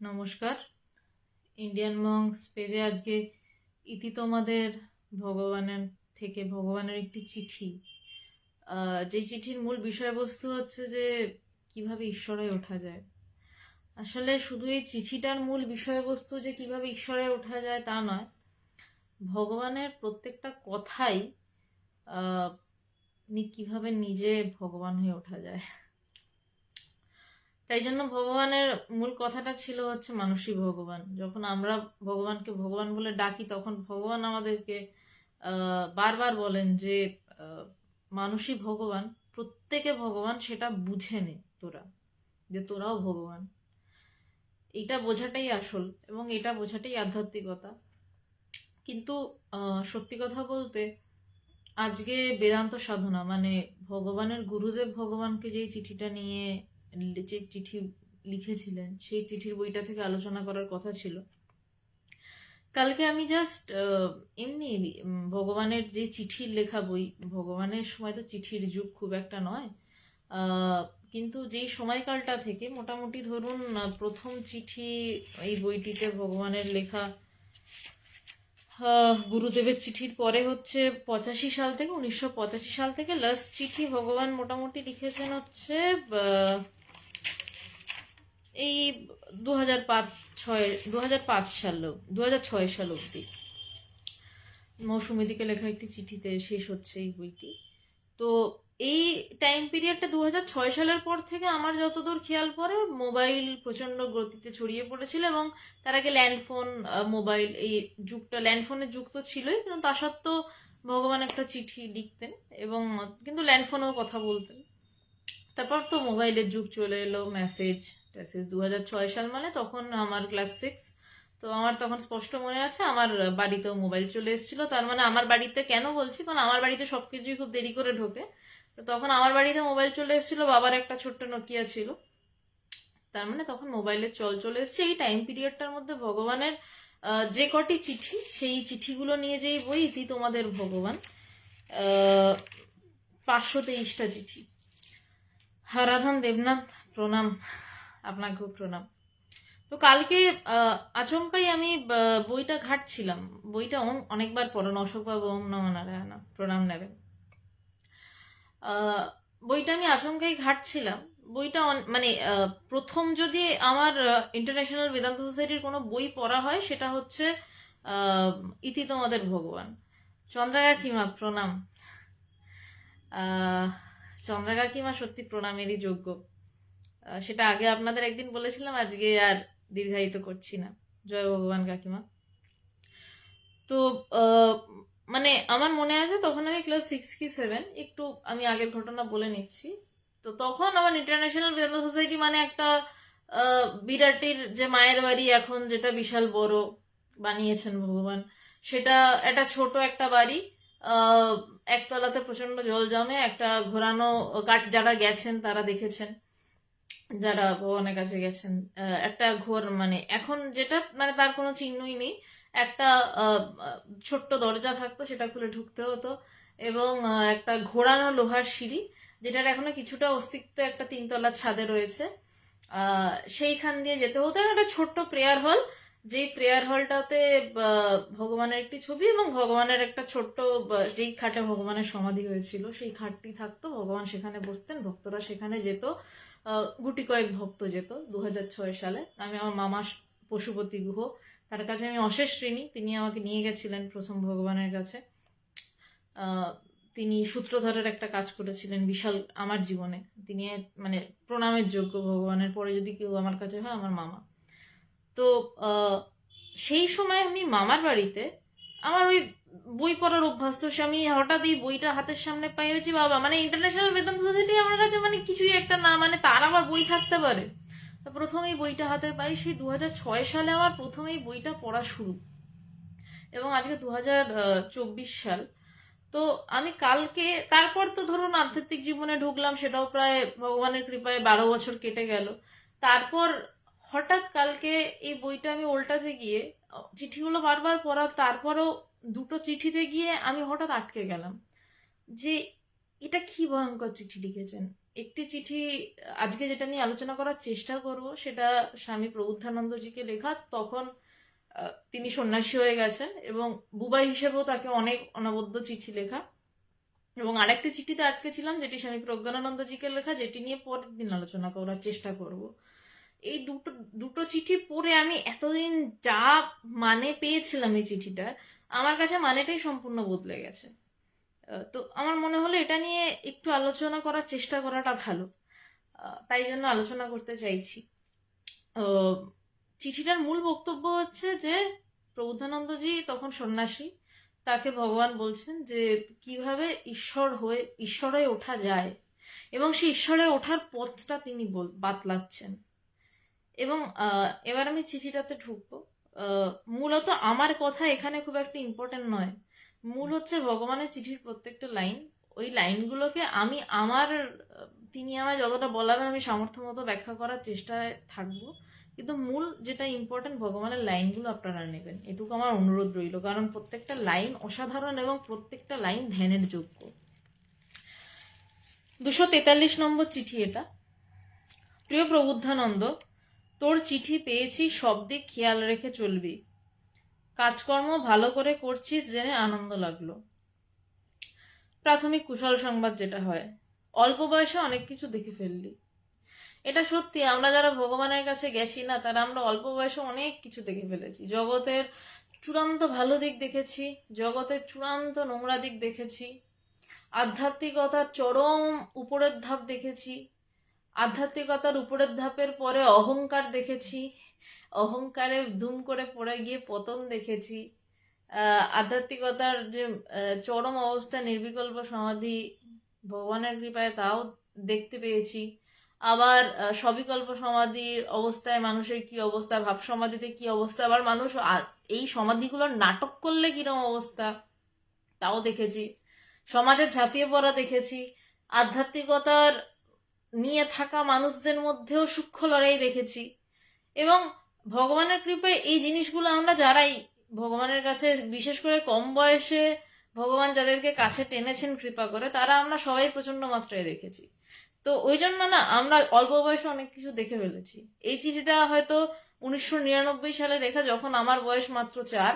নমস্কার। ইন্ডিয়ান মঙ্কস পেজে আজকে ইতি তোমাদের ভগবানের থেকে ভগবানের একটি চিঠি। যে চিঠির মূল বিষয়বস্তু হচ্ছে যে কিভাবে ঈশ্বরে ওঠা যায়। আসলে শুধু এই চিঠিটার মূল বিষয়বস্তু যে কিভাবে ঈশ্বরে ওঠা যায় তা নয়, ভগবানের প্রত্যেকটা কথাই কিভাবে নিজে ভগবান হয়ে ওঠা যায়। তাই জন্য ভগবানের মূল কথাটা ছিল হচ্ছে মানুষই ভগবান। যখন আমরা ভগবানকে ভগবান বলে ডাকি, তখন ভগবান আমাদেরকে বারবার বলেন যে মানুষই ভগবান, প্রত্যেকে ভগবান, সেটা বুঝে নে তোরা, যে তোরাও ভগবান। এটা বোঝাটাই আসল এবং এটা বোঝাটাই আধ্যাত্মিকতা। কিন্তু সত্যি কথা বলতে আজকে বেদান্ত সাধনা মানে ভগবানের গুরুদেব ভগবানকে যে চিঠিটা নিয়ে যে চিঠি লিখেছিলেন, সেই চিঠির বইটা থেকে আলোচনা করার কথা ছিল। কালকে আমি জাস্ট এমনি ভগবানের যে চিঠির লেখা বই, ভগবানের সময় তো চিঠির যুগ খুব একটা নয়, কিন্তু যেই সময়কালটা থেকে মোটামুটি ধরুন প্রথম চিঠি এই বইটিতে ভগবানের লেখা গুরুদেবের চিঠির পরে হচ্ছে 85 সাল থেকে 1985 সাল থেকে লাস্ট চিঠি ভগবান মোটামুটি লিখেছেন হচ্ছে এই 2005 সাল অব্দি। মৌসুমীদিকে লেখা একটি চিঠিতে শেষ হচ্ছে এই বইটি। তো এই টাইম পিরিয়ডটা 2006 সালের পর থেকে আমার যতদূর খেয়াল পড়ে মোবাইল প্রচন্ড গতিতে ছড়িয়ে পড়েছিল, এবং তার আগে ল্যান্ডফোন, মোবাইল, এই যুগটা ল্যান্ডফোনের যুগ তো ছিলই, কিন্তু তা সত্ত্বেও ভগবান একটা চিঠি লিখতেন এবং কিন্তু ল্যান্ডফোনেও কথা বলতেন। তারপর তো মোবাইলের যুগ চলে এলো, মেসেজ টেসেজ। 2006 সাল মানে তখন আমার ক্লাস 6। তো আমার তখন স্পষ্ট মনে আছে আমার বাড়িতেও মোবাইল চলে এসেছিল। তার মানে আমার বাড়িতে কেন বলছি, কারণ আমার বাড়িতে সবকিছুই খুব দেরি করে ঢোকে। তো তখন আমার বাড়িতে মোবাইল চলে এসেছিল, বাবার একটা ছোট্ট নোকিয়া ছিল। তার মানে তখন মোবাইলের চলে এসছে। এই টাইম পিরিয়ডটার মধ্যে ভগবানের যে কটি চিঠি, সেই চিঠিগুলো নিয়ে যেই বই ইতি তোমাদের ভগবান, 523টা চিঠি। রাধান দেবনাথ, প্রণাম, আপনাকেও প্রণাম। তো কালকে আচমকাই আমি বইটা ঘাটছিলাম। বইটা অনেকবার পড়ানো, অশোকবাবু ওম নমঃ নারায়ণ, প্রণাম নেবেন। বইটা আমি আচমকাই ঘাটছিলাম। বইটা মানে প্রথম যদি আমার ইন্টারন্যাশনাল বেদান্ত সোসাইটির কোনো বই পড়া হয়, সেটা হচ্ছে ইতি তোমাদের ভগবান। চন্দ্রা কাকিমা প্রণাম। চন্দ্রা কাকিমা সত্যি প্রণামেরই যোগ্য। সেটা আগে আপনাদের একদিন বলেছিলাম, আজকে আর দীর্ঘায়িত করছি না। জয় ভগবান কাকিমা। তো মানে আমার মনে আছে তখন আমি ক্লাস 6 কি 7, একটু আমি আগের ঘটনা বলে নিচ্ছি। তো তখন আমার ইন্টারন্যাশনাল বেদান্ত সোসাইটি মানে একটা বিরাটির যে মায়ের বাড়ি এখন যেটা বিশাল বড় বানিয়েছেন ভগবান, সেটা একটা ছোট একটা বাড়ি। একতলাতে প্রচন্ড জল জমে, একটা ঘোরানো কাঠ, যারা গেছেন তারা দেখেছেন, যারা ভগবানের কাছে গেছেন। একটা ঘোর মানে এখন যেটা মানে তার কোনো চিহ্নই নেই, একটা ছোট্ট দরজা থাকতো, সেটা খুলে ঢুকতে হতো, এবং একটা ঘোরানো লোহার সিঁড়ি, যেটার এখনো কিছুটা অস্তিত্ব একটা 3 তলা ছাদে রয়েছে। সেইখান দিয়ে যেতে হতো। একটা ছোট্ট প্রেয়ার হল, যেই প্রেয়ার হলটাতে ভগবানের একটি ছবি এবং ভগবানের একটা ছোট্ট, যেই খাটে ভগবানের সমাধি হয়েছিল সেই খাটটি থাকতো। ভগবান সেখানে বসতেন, ভক্তরা সেখানে যেত, গুটি কয়েক ভক্ত যেত। 2006 সালে আমি আমার মামা পশুপতি গুহ, তার কাছে আমি অশেষ ঋণী। তিনি আমাকে নিয়ে গেছিলেন প্রথম ভগবানের কাছে। তিনি সূত্রধরের একটা কাজ করেছিলেন বিশাল আমার জীবনে। তিনি মানে প্রণামের যোগ্য। ভগবানের পরে যদি কেউ আমার কাছে হয়, আমার মামা। তো সেই সময় আমি মামার বাড়িতে, আমার ওই বই পড়ার অভ্যাস, তো আমি হঠাৎ এই বইটা হাতের সামনে পাই, হয়েছি বাবা, মানে ইন্টারন্যাশনাল বেদান্ত সোসাইটি আমার কাছে মানে কিছুই একটা না, মানে তার আবার বই থাকতে পারে। তো প্রথম এই বইটা হাতে পাই, সেই 2006 সালে আমার প্রথম এই বইটা পড়া শুরু, এবং আজকে 2024 সাল। তো আমি কালকে, তারপর তো ধরুন আধ্যাত্মিক জীবনে ঢুকলাম, সেটাও প্রায় ভগবানের কৃপায় 12 বছর কেটে গেল। তারপর হঠাৎ কালকে এই বইটা আমি উল্টাতে গিয়ে, চিঠিগুলো বারবার পড়া, তারপরও দুটো চিঠিতে গিয়ে আমি হঠাৎ আটকে গেলাম যে এটা কি ভয়ঙ্কর চিঠি লিখেছেন। একটি চিঠি আজকে যেটা নিয়ে আলোচনা করার চেষ্টা করব সেটা স্বামী প্রবুদ্ধানন্দজিকে লেখা। তখন তিনি সন্ন্যাসী হয়ে গেছেন এবং বুবাই হিসেবেও তাকে অনেক অনবদ্য চিঠি লেখা। এবং আরেকটি চিঠিতে আটকে ছিলাম যেটি স্বামী প্রজ্ঞানন্দজিকে লেখা, যেটি নিয়ে পরের দিন আলোচনা করার চেষ্টা করব। এই দুটো দুটো চিঠি পড়ে আমি এতদিন যা মানে পেয়েছিলাম এই চিঠিটা, আমার কাছে মানেটাই সম্পূর্ণ বদলে গেছে। তো আমার মনে হলো এটা নিয়ে একটু আলোচনা করার চেষ্টা করাটা ভালো, তাই জন্য আলোচনা করতে চাইছি। চিঠিটার মূল বক্তব্য হচ্ছে যে প্রবুদ্ধানন্দজি তখন সন্ন্যাসী, তাকে ভগবান বলছেন যে কিভাবে ঈশ্বরে ওঠা যায় এবং সেই ঈশ্বরে ওঠার পথটা তিনি বাতলাচ্ছেন। এবং এবার আমি চিঠিটাতে ঢুকবো। মূলত আমার কথা এখানে খুব একটা ইম্পর্টেন্ট নয়, মূল হচ্ছে ভগবানের চিঠির প্রত্যেকটা লাইন। ওই লাইনগুলোকে আমি তিনি আমায় যতটা বলাবেন আমি সামর্থ্য মতো ব্যাখ্যা করার চেষ্টায় থাকবো, কিন্তু মূল যেটা ইম্পর্টেন্ট ভগবানের লাইনগুলো আপনারা নেবেন, এটুকু আমার অনুরোধ রইল, কারণ প্রত্যেকটা লাইন অসাধারণ এবং প্রত্যেকটা লাইন ধ্যানের যোগ্য। 243 নম্বর চিঠি এটা। প্রিয় প্রবুদ্ধানন্দ, তোর চিঠি পেয়েছি, সব দিক খেয়াল রেখে চলবি। কাজকর্ম ভালো করে করছিস জেনে আনন্দ লাগলো। প্রাথমিক কুশল সংবাদ যেটা হয়, অল্প বয়সে অনেক কিছু দেখে ফেললি। এটা সত্যি, আমরা যারা ভগবানের কাছে গেছি না তারা আমরা অল্প বয়সে অনেক কিছু দেখে ফেলেছি। জগতের চূড়ান্ত ভালো দিক দেখেছি, জগতের চূড়ান্ত নোংরা দিক দেখেছি, আধ্যাত্মিকতার চরম উপরের ধাপ দেখেছি, আধ্যাত্মিকতার উপরের ধাপের পরে অহংকার দেখেছি, অহংকারে ধুম করে পড়ে গিয়ে পতন দেখেছি, আধ্যাত্মিকতার যে চরম অবস্থা নির্বিকল্প সমাধি ভগবানের কৃপায় তাও দেখতে পেয়েছি। আবার সবিকল্প সমাধির অবস্থায় মানুষের কি অবস্থা, ভাব সমাধিতে কি অবস্থা, আবার মানুষ এই সমাধিগুলোর নাটক করলে কিরকম অবস্থা তাও দেখেছি। সমাজে ঝাঁপিয়ে পড়া দেখেছি, আধ্যাত্মিকতার নিয়ে থাকা মানুষদের মধ্যেও সূক্ষ্ম লড়াই দেখেছি। এবং ভগবানের কৃপায় এই জিনিসগুলো আমরা যারাই ভগবানের কাছে, বিশেষ করে কম বয়সে ভগবান যাদেরকে কাছে টেনেছেন কৃপা করে, তারা আমরা সবাই প্রচন্ড মাত্রায় দেখেছি। তো ওই জন্য না আমরা অল্প বয়সে অনেক কিছু দেখে ফেলেছি। এই চিঠিটা হয়তো 1999 সালে লেখা, যখন আমার বয়স মাত্র 4।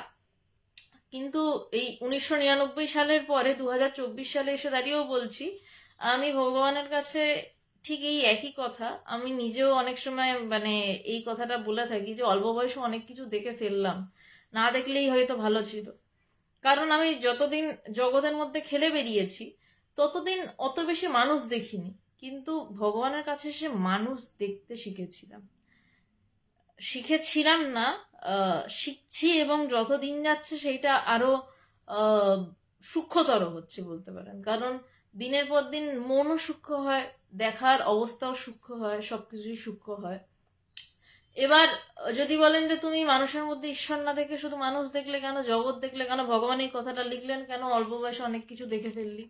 কিন্তু এই 1999 সালের পরে 2024 সালে এসে দাঁড়িয়েও বলছি, আমি ভগবানের কাছে ঠিক এই একই কথা আমি নিজেও অনেক সময় মানে এই কথাটা বলে থাকি যে অল্প বয়সে অনেক কিছু দেখে ফেললাম, না দেখলেই হয়তো ভালো ছিল। কারণ আমি যতদিন জগতের মধ্যে খেলে বেরিয়েছি ততদিন অত বেশি মানুষ দেখিনি, কিন্তু ভগবানের কাছে এসে মানুষ দেখতে শিখেছিলাম না, শিখছি, এবং যত দিন যাচ্ছে সেইটা আরো সূক্ষ্মতর হচ্ছে বলতে পারেন। কারণ দিনের পর দিন মনও সূক্ষ্ম হয়, দেখার অবস্থাও সূক্ষ্ম হয়, সবকিছুই সূক্ষ্ম হয়। এবার যদি বলেন যে তুমি মানুষের মধ্যে ঈশ্বর না দেখে শুধু মানুষ দেখলে কেন, জগৎ দেখলে কেন, ভগবান এই কথাটা লিখলেন কেন, অল্প বয়সে অনেক কিছু দেখে ফেললি।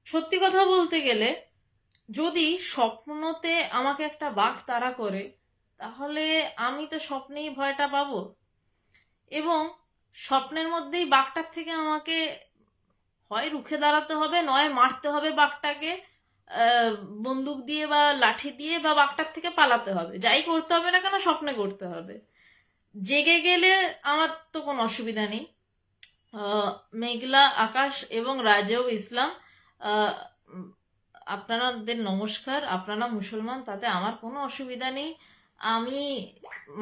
সত্যি কথা বলতে গেলে যদি স্বপ্নতে আমাকে একটা বাঘ তাড়া করে, তাহলে আমি তো স্বপ্নেই ভয়টা পাবো, এবং স্বপ্নের মধ্যেই বাঘটার থেকে আমাকে হয় রুখে দাঁড়াতে হবে, নয় মারতে হবে বাঘটাকে বন্দুক দিয়ে বা লাঠি দিয়ে, বা বাঘটার থেকে পালাতে হবে। যাই করতে হবে না কেন স্বপ্নে করতে হবে। জেগে গেলে আমার তো কোনো অসুবিধা নেই, মেঘলা আকাশ এবং রাজেও ইসলাম, আপনাদের নমস্কার, আপনারা মুসলমান, তাতে আমার কোনো অসুবিধা নেই। আমি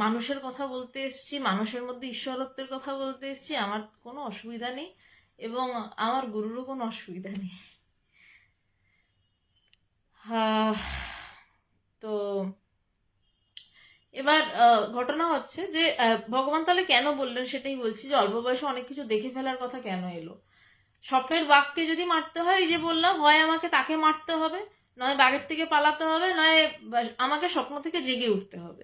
মানুষের কথা বলতে এসেছি, মানুষের মধ্যে ঈশ্বরত্বের কথা বলতে এসেছি, আমার কোনো অসুবিধা নেই, এবং আমার গুরুরও কোনো অসুবিধা নেই। তো এবার ঘটনা হচ্ছে যে ভগবান তাহলে কেন বললেন সেটাই বলছি, যে অল্প বয়সে অনেক কিছু দেখে ফেলার কথা কেন এলো। স্বপ্নের বাঘকে যদি মারতে হয়, যে বললাম, হয় আমাকে তাকে মারতে হবে, নয় বাঘের থেকে পালাতে হবে, নয় আমাকে স্বপ্ন থেকে জেগে উঠতে হবে।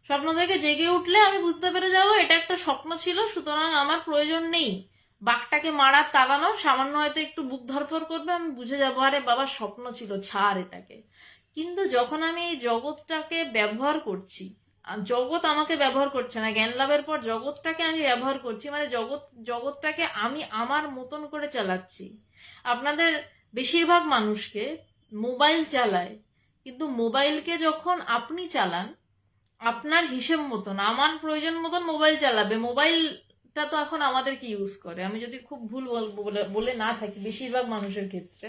স্বপ্ন থেকে জেগে উঠলে আমি বুঝতে পেরে যাবো এটা একটা স্বপ্ন ছিল, সুতরাং আমার প্রয়োজন নেই বাঘটাকে মারার, তাড়ানোর। সামান্য হয়তো একটু বুক ধরফর করবে, আমি বুঝে যাবো আরে বাবা স্বপ্ন ছিল, ছাড় এটাকে। কিন্তু যখন আমি এই জগৎটাকে ব্যবহার করছি, জগৎ আমাকে ব্যবহার করছে না, জ্ঞান লাভের পর জগৎটাকে আমি ব্যবহার করছি, মানে জগৎটাকে আমি আমার মতন করে চালাচ্ছি। আপনাদের বেশিরভাগ মানুষকে মোবাইল চালায় কিন্তু মোবাইলকে যখন আপনি চালান আপনার হিসেব মতন, আমার প্রয়োজন মতন মোবাইল চালাবে, মোবাইলটা তো এখন আমাদেরকে ইউজ করে। আমি যদি খুব ভুল বলে না থাকি, বেশিরভাগ মানুষের ক্ষেত্রে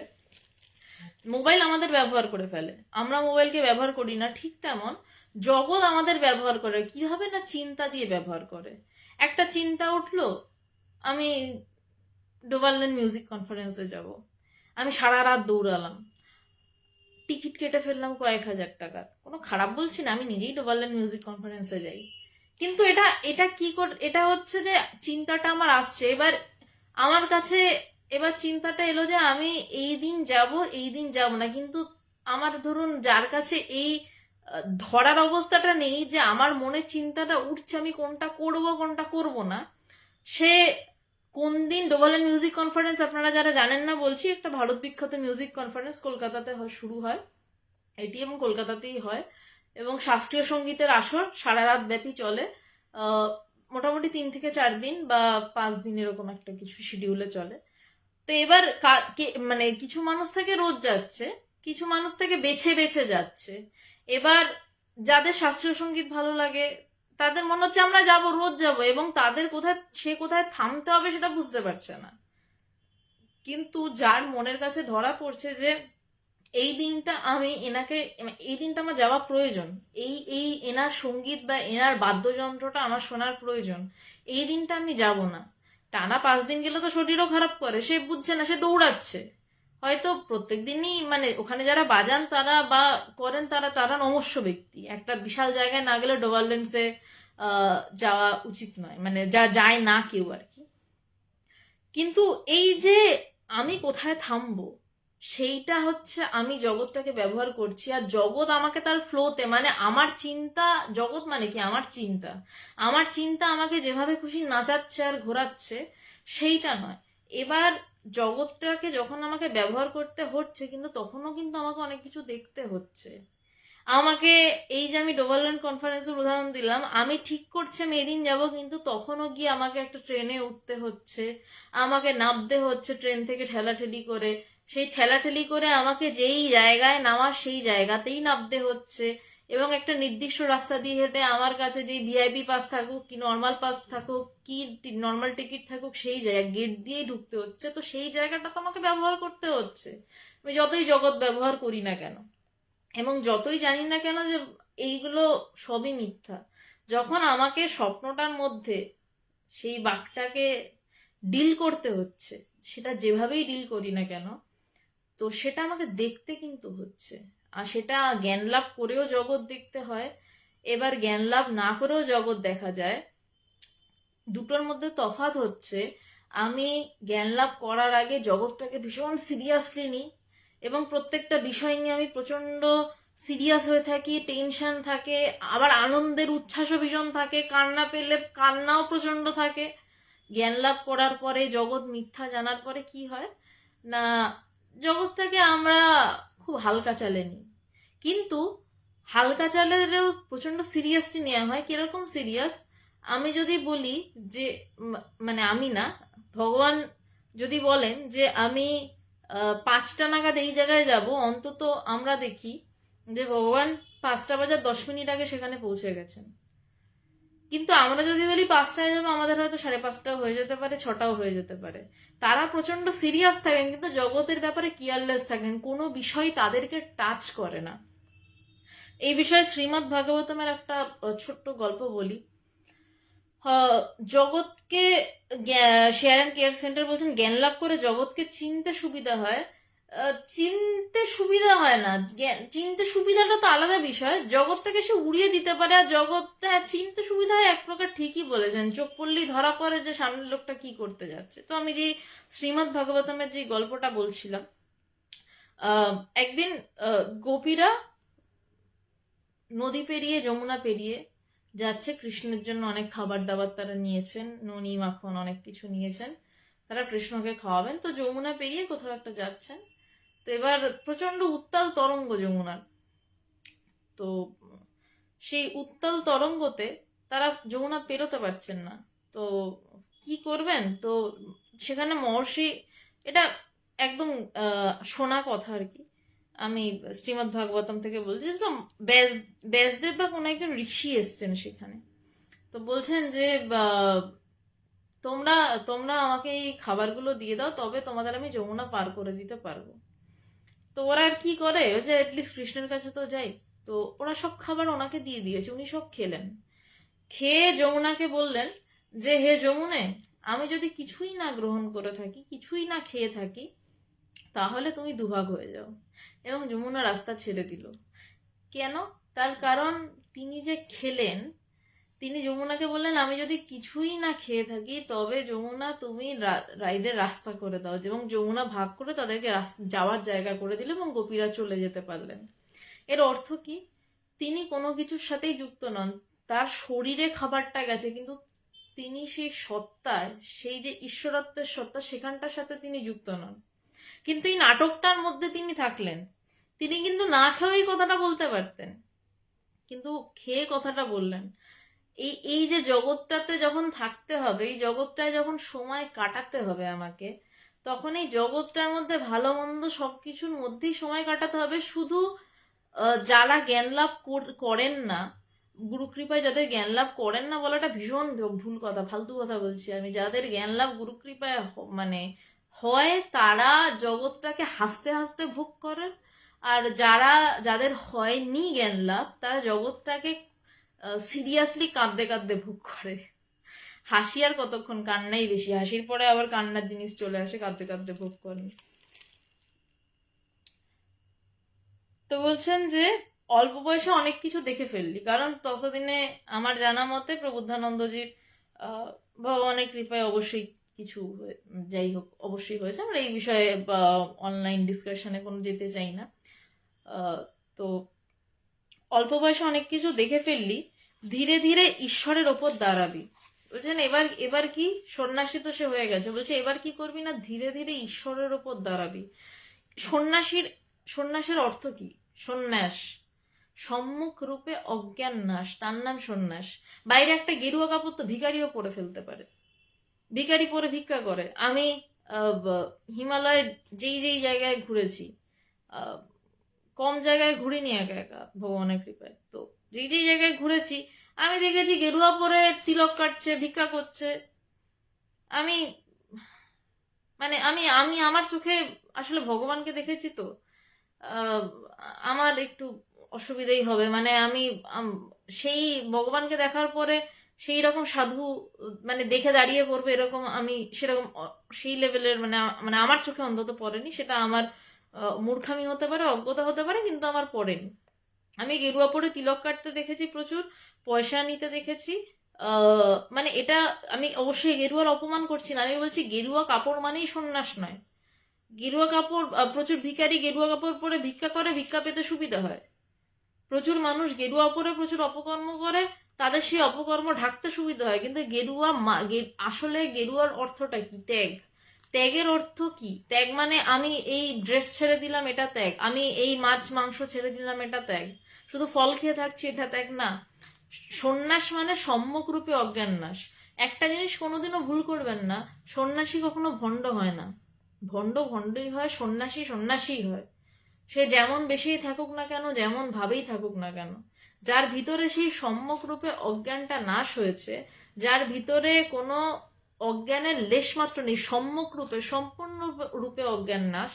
মোবাইল আমাদের ব্যবহার করে ফেলে, আমরা মোবাইলকে ব্যবহার করি না। ঠিক তেমন জগৎ আমাদের ব্যবহার করে কিভাবে না, চিন্তা দিয়ে ব্যবহার করে। একটা চিন্তা উঠলো, আমি ডোভারল্যান্ড মিউজিক কনফারেন্সে যাব, আমি সারা রাত দৌড়ালাম, টিকিট কেটে ফেললাম কয়েক হাজার টাকার, কোনো খারাপ বলছি না, আমি নিজেই ডোভারল্যান্ড মিউজিক কনফারেন্সে যাই। কিন্তু এটা এটা কি এটা হচ্ছে যে চিন্তাটা আমার আসছে, এবার আমার কাছে এবার চিন্তাটা এলো যে আমি এই দিন যাব, এই দিন যাব না। কিন্তু আমার ধরুন যার কাছে এই ধরার অবস্থাটা নেই যে আমার মনে চিন্তাটা উঠছে আমি কোনটা করব কোনটা করব না, সে কোন দিন ডোভারল্যান্ড মিউজিক কনফারেন্স, আপনারা যারা জানেন না বলছি, একটা ভারত বিখ্যাত মিউজিক কনফারেন্স কলকাতাতে শুরু হয় এটি, এবং কলকাতাতেই হয়, এবং শাস্ত্রীয় সঙ্গীতের আসর সারা রাত ব্যাপী চলে। মোটামুটি 3 থেকে 4 দিন বা 5 দিন এরকম একটা কিছু শিডিউলে চলে। তো এবার মানে কিছু মানুষ থেকে রোজ যাচ্ছে, কিছু মানুষ থেকে বেছে বেছে যাচ্ছে। এবার যাদের শাস্ত্রীয় সঙ্গীত ভালো লাগে তাদের মনে হচ্ছে আমরা যাব, রোজ যাব, এবং তাদের কোথায় থামতে হবে সেটা বুঝতে পারছে না। কিন্তু যার মনের কাছে ধরা পড়ছে যে এই দিনটা এই দিনটা আমার যাওয়া প্রয়োজন, এই এনার সঙ্গীত বা এনার বাদ্যযন্ত্রটা আমার শোনার প্রয়োজন, এই দিনটা আমি যাব না। টানা 5 দিন গেলে তো শরীরও খারাপ করে, সে বুঝছে না, সে দৌড়াচ্ছে। হয়তো প্রত্যেক দিনই মানে ওখানে যারা বাজান তারা বা করেন তারা তারা নমস্য ব্যক্তি, একটা বিশাল জায়গায় না গেলে ডোভারল্যান্ডসে যাওয়া উচিত নয়, মানে যায় না কেউ আর কি। কিন্তু এই যে আমি কোথায় থামবো, সেইটা হচ্ছে আমি জগৎটাকে ব্যবহার করছি, আর জগৎ আমাকে তার ফ্লোতে, মানে আমার চিন্তা, জগৎ মানে কি আমার চিন্তা আমাকে যেভাবে খুশি নাচাচ্ছে আর ঘোরাচ্ছে, সেইটা নয়। এবার জগৎটাকে যখন আমাকে ব্যবহার করতে হচ্ছে, কিন্তু তখনও কিন্তু আমাকে অনেক কিছু দেখতে হচ্ছে। আমাকে এই যে আমি ডোভারল্যান্ড কনফারেন্সের উদাহরণ দিলাম, আমি ঠিক করছি আমি এদিন যাব, কিন্তু তখনও গিয়ে আমাকে একটা ট্রেনে উঠতে হচ্ছে, আমাকে নামতে হচ্ছে ট্রেন থেকে ঠেলাঠেলি করে, সেই ঠেলাঠেলি করে আমাকে যেই জায়গায় নামার সেই জায়গাতেই নামতে হচ্ছে, এবং একটা নির্দিষ্ট রাস্তা দিয়ে হেঁটে আমার কাছে যেই ভিআইপি পাস থাকুক কি নর্মাল পাস থাকুক কি নর্মাল টিকিট থাকুক সেই জায়গা গেট দিয়েই ঢুকতে হচ্ছে। তো সেই জায়গাটা তো আমাকে ব্যবহার করতে হচ্ছে, আমি যতই জগৎ ব্যবহার করি না কেন, এবং যতই জানি না কেন যে এইগুলো সবই মিথ্যা, যখন আমাকে স্বপ্নটার মধ্যে সেই বাঘটাকে ডিল করতে হচ্ছে, সেটা যেভাবেই ডিল করি না কেন, তো সেটা আমাকে দেখতে কিন্তু হচ্ছে। আর সেটা জ্ঞান লাভ করেও জগৎ দেখতে হয়, এবার জ্ঞান লাভ না করেও জগৎ দেখা যায়। দুটোর মধ্যে তফাৎ হচ্ছে আমি জ্ঞান লাভ করার আগে জগৎটাকে ভীষণ সিরিয়াসলি নিই, এবং প্রত্যেকটা বিষয় নিয়ে আমি প্রচন্ড সিরিয়াস হয়ে থাকি, টেনশন থাকে, আবার আনন্দের উচ্ছ্বাসও ভীষণ থাকে, কান্না পেলে কান্নাও প্রচন্ড থাকে। জ্ঞান লাভ করার পরে, জগৎ মিথ্যা জানার পরে কি হয় না, জগৎটাকে আমরা খুব হালকা চালে নিই। কিন্তু হালকা চালেও প্রচন্ড সিরিয়াসলি নেওয়া হয়। কিরকম সিরিয়াস, আমি যদি বলি যে মানে আমি না, ভগবান যদি বলেন যে আমি 5টা নাগাদ এই জায়গায় যাব, অন্তত আমরা দেখি যে ভগবান 5টা বাজার 10 মিনিট আগে সেখানে পৌঁছে গেছেন। কিন্তু আমরা যদি বলি 5টায় যাবো, আমাদের হয়তো 5:30টাও হয়ে যেতে পারে, 6টাও হয়ে যেতে পারে। তারা প্রচন্ড সিরিয়াস থাকেন, কিন্তু জগতের ব্যাপারে কেয়ারলেস থাকেন, কোনো বিষয় তাদেরকে টাচ করে না। এই বিষয়ে শ্রীমদ্ ভাগবতমের একটা ছোট্ট গল্প বলি। জগৎকে শেয়ার অ্যান্ড কেয়ার সেন্টার বলছেন জ্ঞান লাভ করে জগৎকে চিনতে সুবিধা হয়। চিনতে সুবিধা হয় না, চিনতে সুবিধাটা তো আলাদা বিষয়, জগৎটাকে সে উড়িয়ে দিতে পারে। আর জগৎটা চিনতে সুবিধা হয় এক প্রকার, ঠিকই বলেছেন, চোখ পড়লেই ধরা পড়ে যে সামনের লোকটা কি করতে যাচ্ছে। তো আমি যে শ্রীমদ্ ভাগবতমের যে গল্পটা বলছিলাম, একদিন গোপীরা নদী পেরিয়ে, যমুনা পেরিয়ে যাচ্ছে, কৃষ্ণের জন্য অনেক খাবার দাবার তারা নিয়েছেন, ননি মাখন অনেক কিছু নিয়েছেন, তারা কৃষ্ণকে খাওয়াবেন। তো যমুনা পেরিয়ে কোথাও একটা যাচ্ছেন, তো এবার প্রচন্ড উত্তাল তরঙ্গ যমুনার। তো সেই উত্তাল তরঙ্গতে তারা যমুনা পেরোতে পারছেন না। তো কি করবেন, তো সেখানে মহর্ষি, এটা একদম শোনা কথা আর কি, আমি শ্রীমদ্ ভাগবতম থেকে বলছি, তো ব্যাসদেব বা কোনো একজন ঋষি এসছেন সেখানে। তো বলছেন যে তোমরা তোমরা আমাকে এই খাবারগুলো দিয়ে দাও, তবে তোমাদের আমি যমুনা পার করে দিতে পারবো। তো ওরা আর কি করে, ওই যে অ্যাটলিস্ট কৃষ্ণের কাছে তো যাই। তো ওরা সব খাবার ওনাকে দিয়ে দিয়েছে, উনি সব খেলেন। খেয়ে যমুনাকে বললেন যে হে যমুনে, আমি যদি কিছুই না গ্রহণ করে থাকি, কিছুই না খেয়ে থাকি, তাহলে তুমি দুভাগ হয়ে যাও। এবং যমুনা রাস্তা ছেড়ে দিল। কেন? তার কারণ তিনি যে খেলেন, তিনি যমুনাকে বললেন আমি যদি কিছুই না খেয়ে থাকি, তবে যমুনা তুমি রাইদের রাস্তা করে দাও। এবং যমুনা ভাগ করে তাদেরকে যাওয়ার জায়গা করে দিল এবং গোপীরা চলে যেতে পারলেন। এর অর্থ কি? তিনি কোনো কিছুর সাথেই যুক্ত নন, তার শরীরে খাবারটা গেছে, কিন্তু তিনি সেই সত্তায়, সেই যে ঈশ্বরত্বের সত্তা, সেখানটার সাথে তিনি যুক্ত নন। কিন্তু এই নাটকটার মধ্যে তিনি থাকলেন। তিনি কিন্তু না খেয়েই কথাটা বলতে পারতেন, কিন্তু খেয়ে কথাটা বললেন। এই এই যে জগৎটাতে যখন থাকতে হবে, এই জগৎটায় যখন সময় কাটাতে হবে আমাকে, তখন এই জগৎটার মধ্যে ভালো মন্দ সবকিছুর মধ্যেই সময় কাটাতে হবে। শুধু যারা জ্ঞান লাভ করেন না, গুরু কৃপায় যাদের জ্ঞান লাভ করেন না বলাটা ভীষণ ভুল কথা, ফালতু কথা বলছি আমি। যাদের জ্ঞান লাভ গুরু কৃপায় মানে হয়, তারা জগৎটাকে হাসতে হাসতে ভোগ করেন। আর যাদের হয়নি জ্ঞান লাভ, তারা জগৎটাকে সিরিয়াসলি কাঁদতে কাঁদতে ভোগ করে। হাসি আর কতক্ষণ, কান্নাই বেশি। হাসির পরে আবার কান্নার জিনিস চলে আসে, কাঁদতে কাঁদতে ভোগ করেন। তো বলছেন যে অল্প বয়সে অনেক কিছু দেখে ফেললি, কারণ ততদিনে আমার জানা মতে প্রবুদ্ধানন্দজির ভগবানের কৃপায় অবশ্যই কিছু যাই হোক অবশ্যই হয়েছে। আমরা এই বিষয়ে অনলাইন ডিসকাশনে কোনো যেতে চাই না। তো অল্প বয়সে অনেক কিছু দেখে ফেললি, ধীরে ধীরে ঈশ্বরের ওপর দাঁড়াবি। বলছেন এবার এবার কি, সন্ন্যাসী তো সে হয়ে গেছে, বলছে এবার কি করবি না, ধীরে ধীরে ঈশ্বরের ওপর দাঁড়াবি। সন্ন্যাসের অর্থ কি? সন্ন্যাস, সম্মুখ রূপে অজ্ঞান নাশ, তার নাম সন্ন্যাস। বাইরে একটা গেরুয়া কাপড় তো ভিখারিও পরে ফেলতে পারে, ভিখারি পরে ভিক্ষা করে। আমি হিমালয়ে যেই যেই জায়গায় ঘুরেছি, কম জায়গায় ঘুরিনি একা একা ভগবানের কৃপায়, তো যেই যেই জায়গায় ঘুরেছি আমি দেখেছি গেরুয়া পরে তিলক কাটছে, ভিক্ষা করছে। আমি মানে আমি আমি আমার চোখে আসলে ভগবানকে দেখেছি, তো আমার একটু অসুবিধাই হবে। মানে আমি সেই ভগবানকে দেখার পরে সেই রকম সাধু মানে দেখে দাঁড়িয়ে পড়বে এরকম আমি সেরকম সেই লেভেলের মানে মানে আমার চোখে অন্তত পড়েনি। সেটা আমার মূর্খামি হতে পারে, অজ্ঞতা হতে পারে, কিন্তু আমার পড়েনি। আমি গেরুয়া পরে তিলক কাটতে দেখেছি, প্রচুর পয়সা নিতে দেখেছি। মানে এটা আমি অবশ্যই গেরুয়ার অপমান করছি না, আমি বলছি গেরুয়া কাপড় মানেই সন্ন্যাস নয়। গেরুয়া কাপড়, প্রচুর ভিখারি গেরুয়া কাপড় পরে ভিক্ষা করে, ভিক্ষা পেতে সুবিধা হয়। প্রচুর মানুষ গেরুয়া পরে প্রচুর অপকর্ম করে, তাদের সেই অপকর্ম ঢাকতে সুবিধা হয়। কিন্তু আসলে গেরুয়ার অর্থটা কি? ত্যাগ। ত্যাগের অর্থ কি? ত্যাগ মানে আমি এই ড্রেস ছেড়ে দিলাম, এটা ত্যাগ। আমি এই মাছ মাংস ছেড়ে দিলাম, এটা ত্যাগ। শুধু ফল খেয়ে থাকছি, এটা ত্যাগ না। সন্ন্যাস মানে সম্মুখ রূপে অজ্ঞান নাশ। একটা জিনিস কোনোদিনও ভুল করবেন না, সন্ন্যাসী কখনো ভণ্ড হয় না। ভণ্ড ভণ্ডই হয়, সন্ন্যাসী সন্ন্যাসীই হয়। সে যেমন বেশি থাকুক না কেন, যেমন ভাবেই থাকুক না কেন, যার ভিতরে সেই সম্যক রূপে অজ্ঞানটা নাশ হয়েছে, যার ভিতরে কোনো অজ্ঞানের লেশ মাত্র নেই, সম্যক রূপে সম্পূর্ণ রূপে অজ্ঞান নাশ,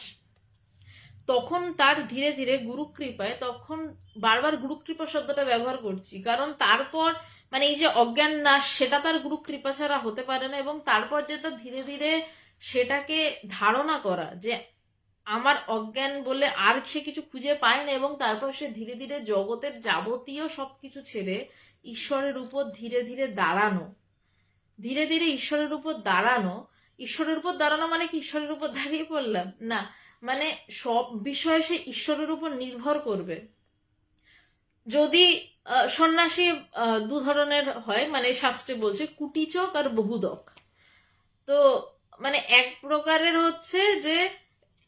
তখন তার ধীরে ধীরে গুরুকৃপায়, তখন বারবার গুরুকৃপা শব্দটা ব্যবহার করছি কারণ তারপর মানে এই যে অজ্ঞান নাশ, সেটা তার গুরুকৃপা ছাড়া হতে পারে না। এবং তারপর যেটা ধীরে ধীরে সেটাকে ধারণা করা যে আমার অজ্ঞান বলে আর সে কিছু খুঁজে পায় না, এবং তারপর সে ধীরে ধীরে জগতের যাবতীয় সবকিছু ছেড়ে ঈশ্বরের উপর ধীরে ধীরে দাঁড়ানো, ধীরে ধীরে ঈশ্বরের উপর দাঁড়ানো। ঈশ্বরের উপর দাঁড়ানো মানে কি ঈশ্বরের উপর দাঁড়িয়ে পড়লাম না, মানে সব বিষয়ে সে ঈশ্বরের উপর নির্ভর করবে। যদি সন্ন্যাসী দু ধরনের হয়, মানে শাস্ত্রে বলছে কুটিচক আর বহুদক। তো মানে এক প্রকারের হচ্ছে যে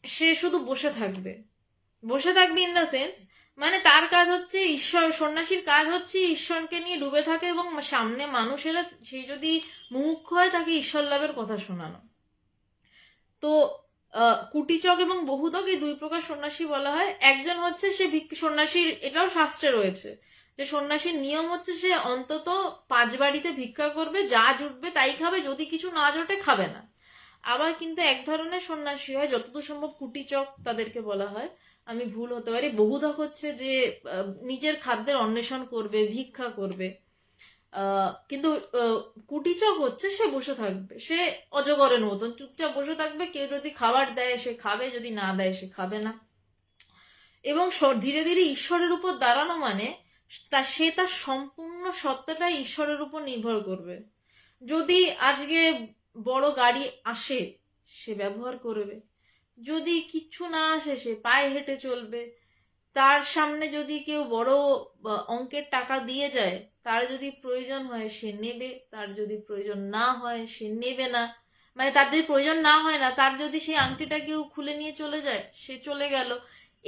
সে শুধু বসে থাকবে, বসে থাকবে ইন দ্য সেন্স মানে তার কাজ হচ্ছে ঈশ্বর, সন্ন্যাসীর কাজ হচ্ছে ঈশ্বরকে নিয়ে ডুবে থাকে এবং সামনে মানুষেরা সে যদি মুখ হয় তাকে ঈশ্বর লাভের কথা শোনানো। তো কুটিচক এবং বহুদক এই দুই প্রকার সন্ন্যাসী বলা হয়। একজন হচ্ছে সে সন্ন্যাসীর, এটাও শাস্ত্রে রয়েছে যে সন্ন্যাসীর নিয়ম হচ্ছে সে অন্তত 5 বাড়িতে ভিক্ষা করবে, যা জুটবে তাই খাবে, যদি কিছু না জোটে খাবে না। আবার কিন্তু এক ধরনের সন্ন্যাসী হয়, যতদূর সম্ভব কুটিচক তাদেরকে বলা হয়, আমি ভুল হতে পারি। বহুধক হচ্ছে যে নিজের খাদ্যের অন্বেষণ করবে, ভিক্ষা করবে। কিন্তু কুটিচক হচ্ছে সে বসে থাকবে, সে অজগরের মতন চুপচাপ বসে থাকবে, কেউ যদি খাবার দেয় সে খাবে, যদি না দেয় সে খাবে না। এবং ধীরে ধীরে ঈশ্বরের উপর দাঁড়ানো মানে সে তার সম্পূর্ণ সত্তাটা ঈশ্বরের উপর নির্ভর করবে। যদি আজকে বড় গাড়ি আসে সে ব্যবহার করবে, যদি কিচ্ছু না আসে সে পায়ে হেঁটে চলবে, তার সামনে যদি কেউ বড় অঙ্কের টাকা দিয়ে যায়, তার যদি প্রয়োজন হয় সে নেবে, তার যদি প্রয়োজন না হয় সে নেবে না। মানে তার যদি প্রয়োজন না হয় না, তার যদি সেই আংটিটা কেউ খুলে নিয়ে চলে যায় সে চলে গেল।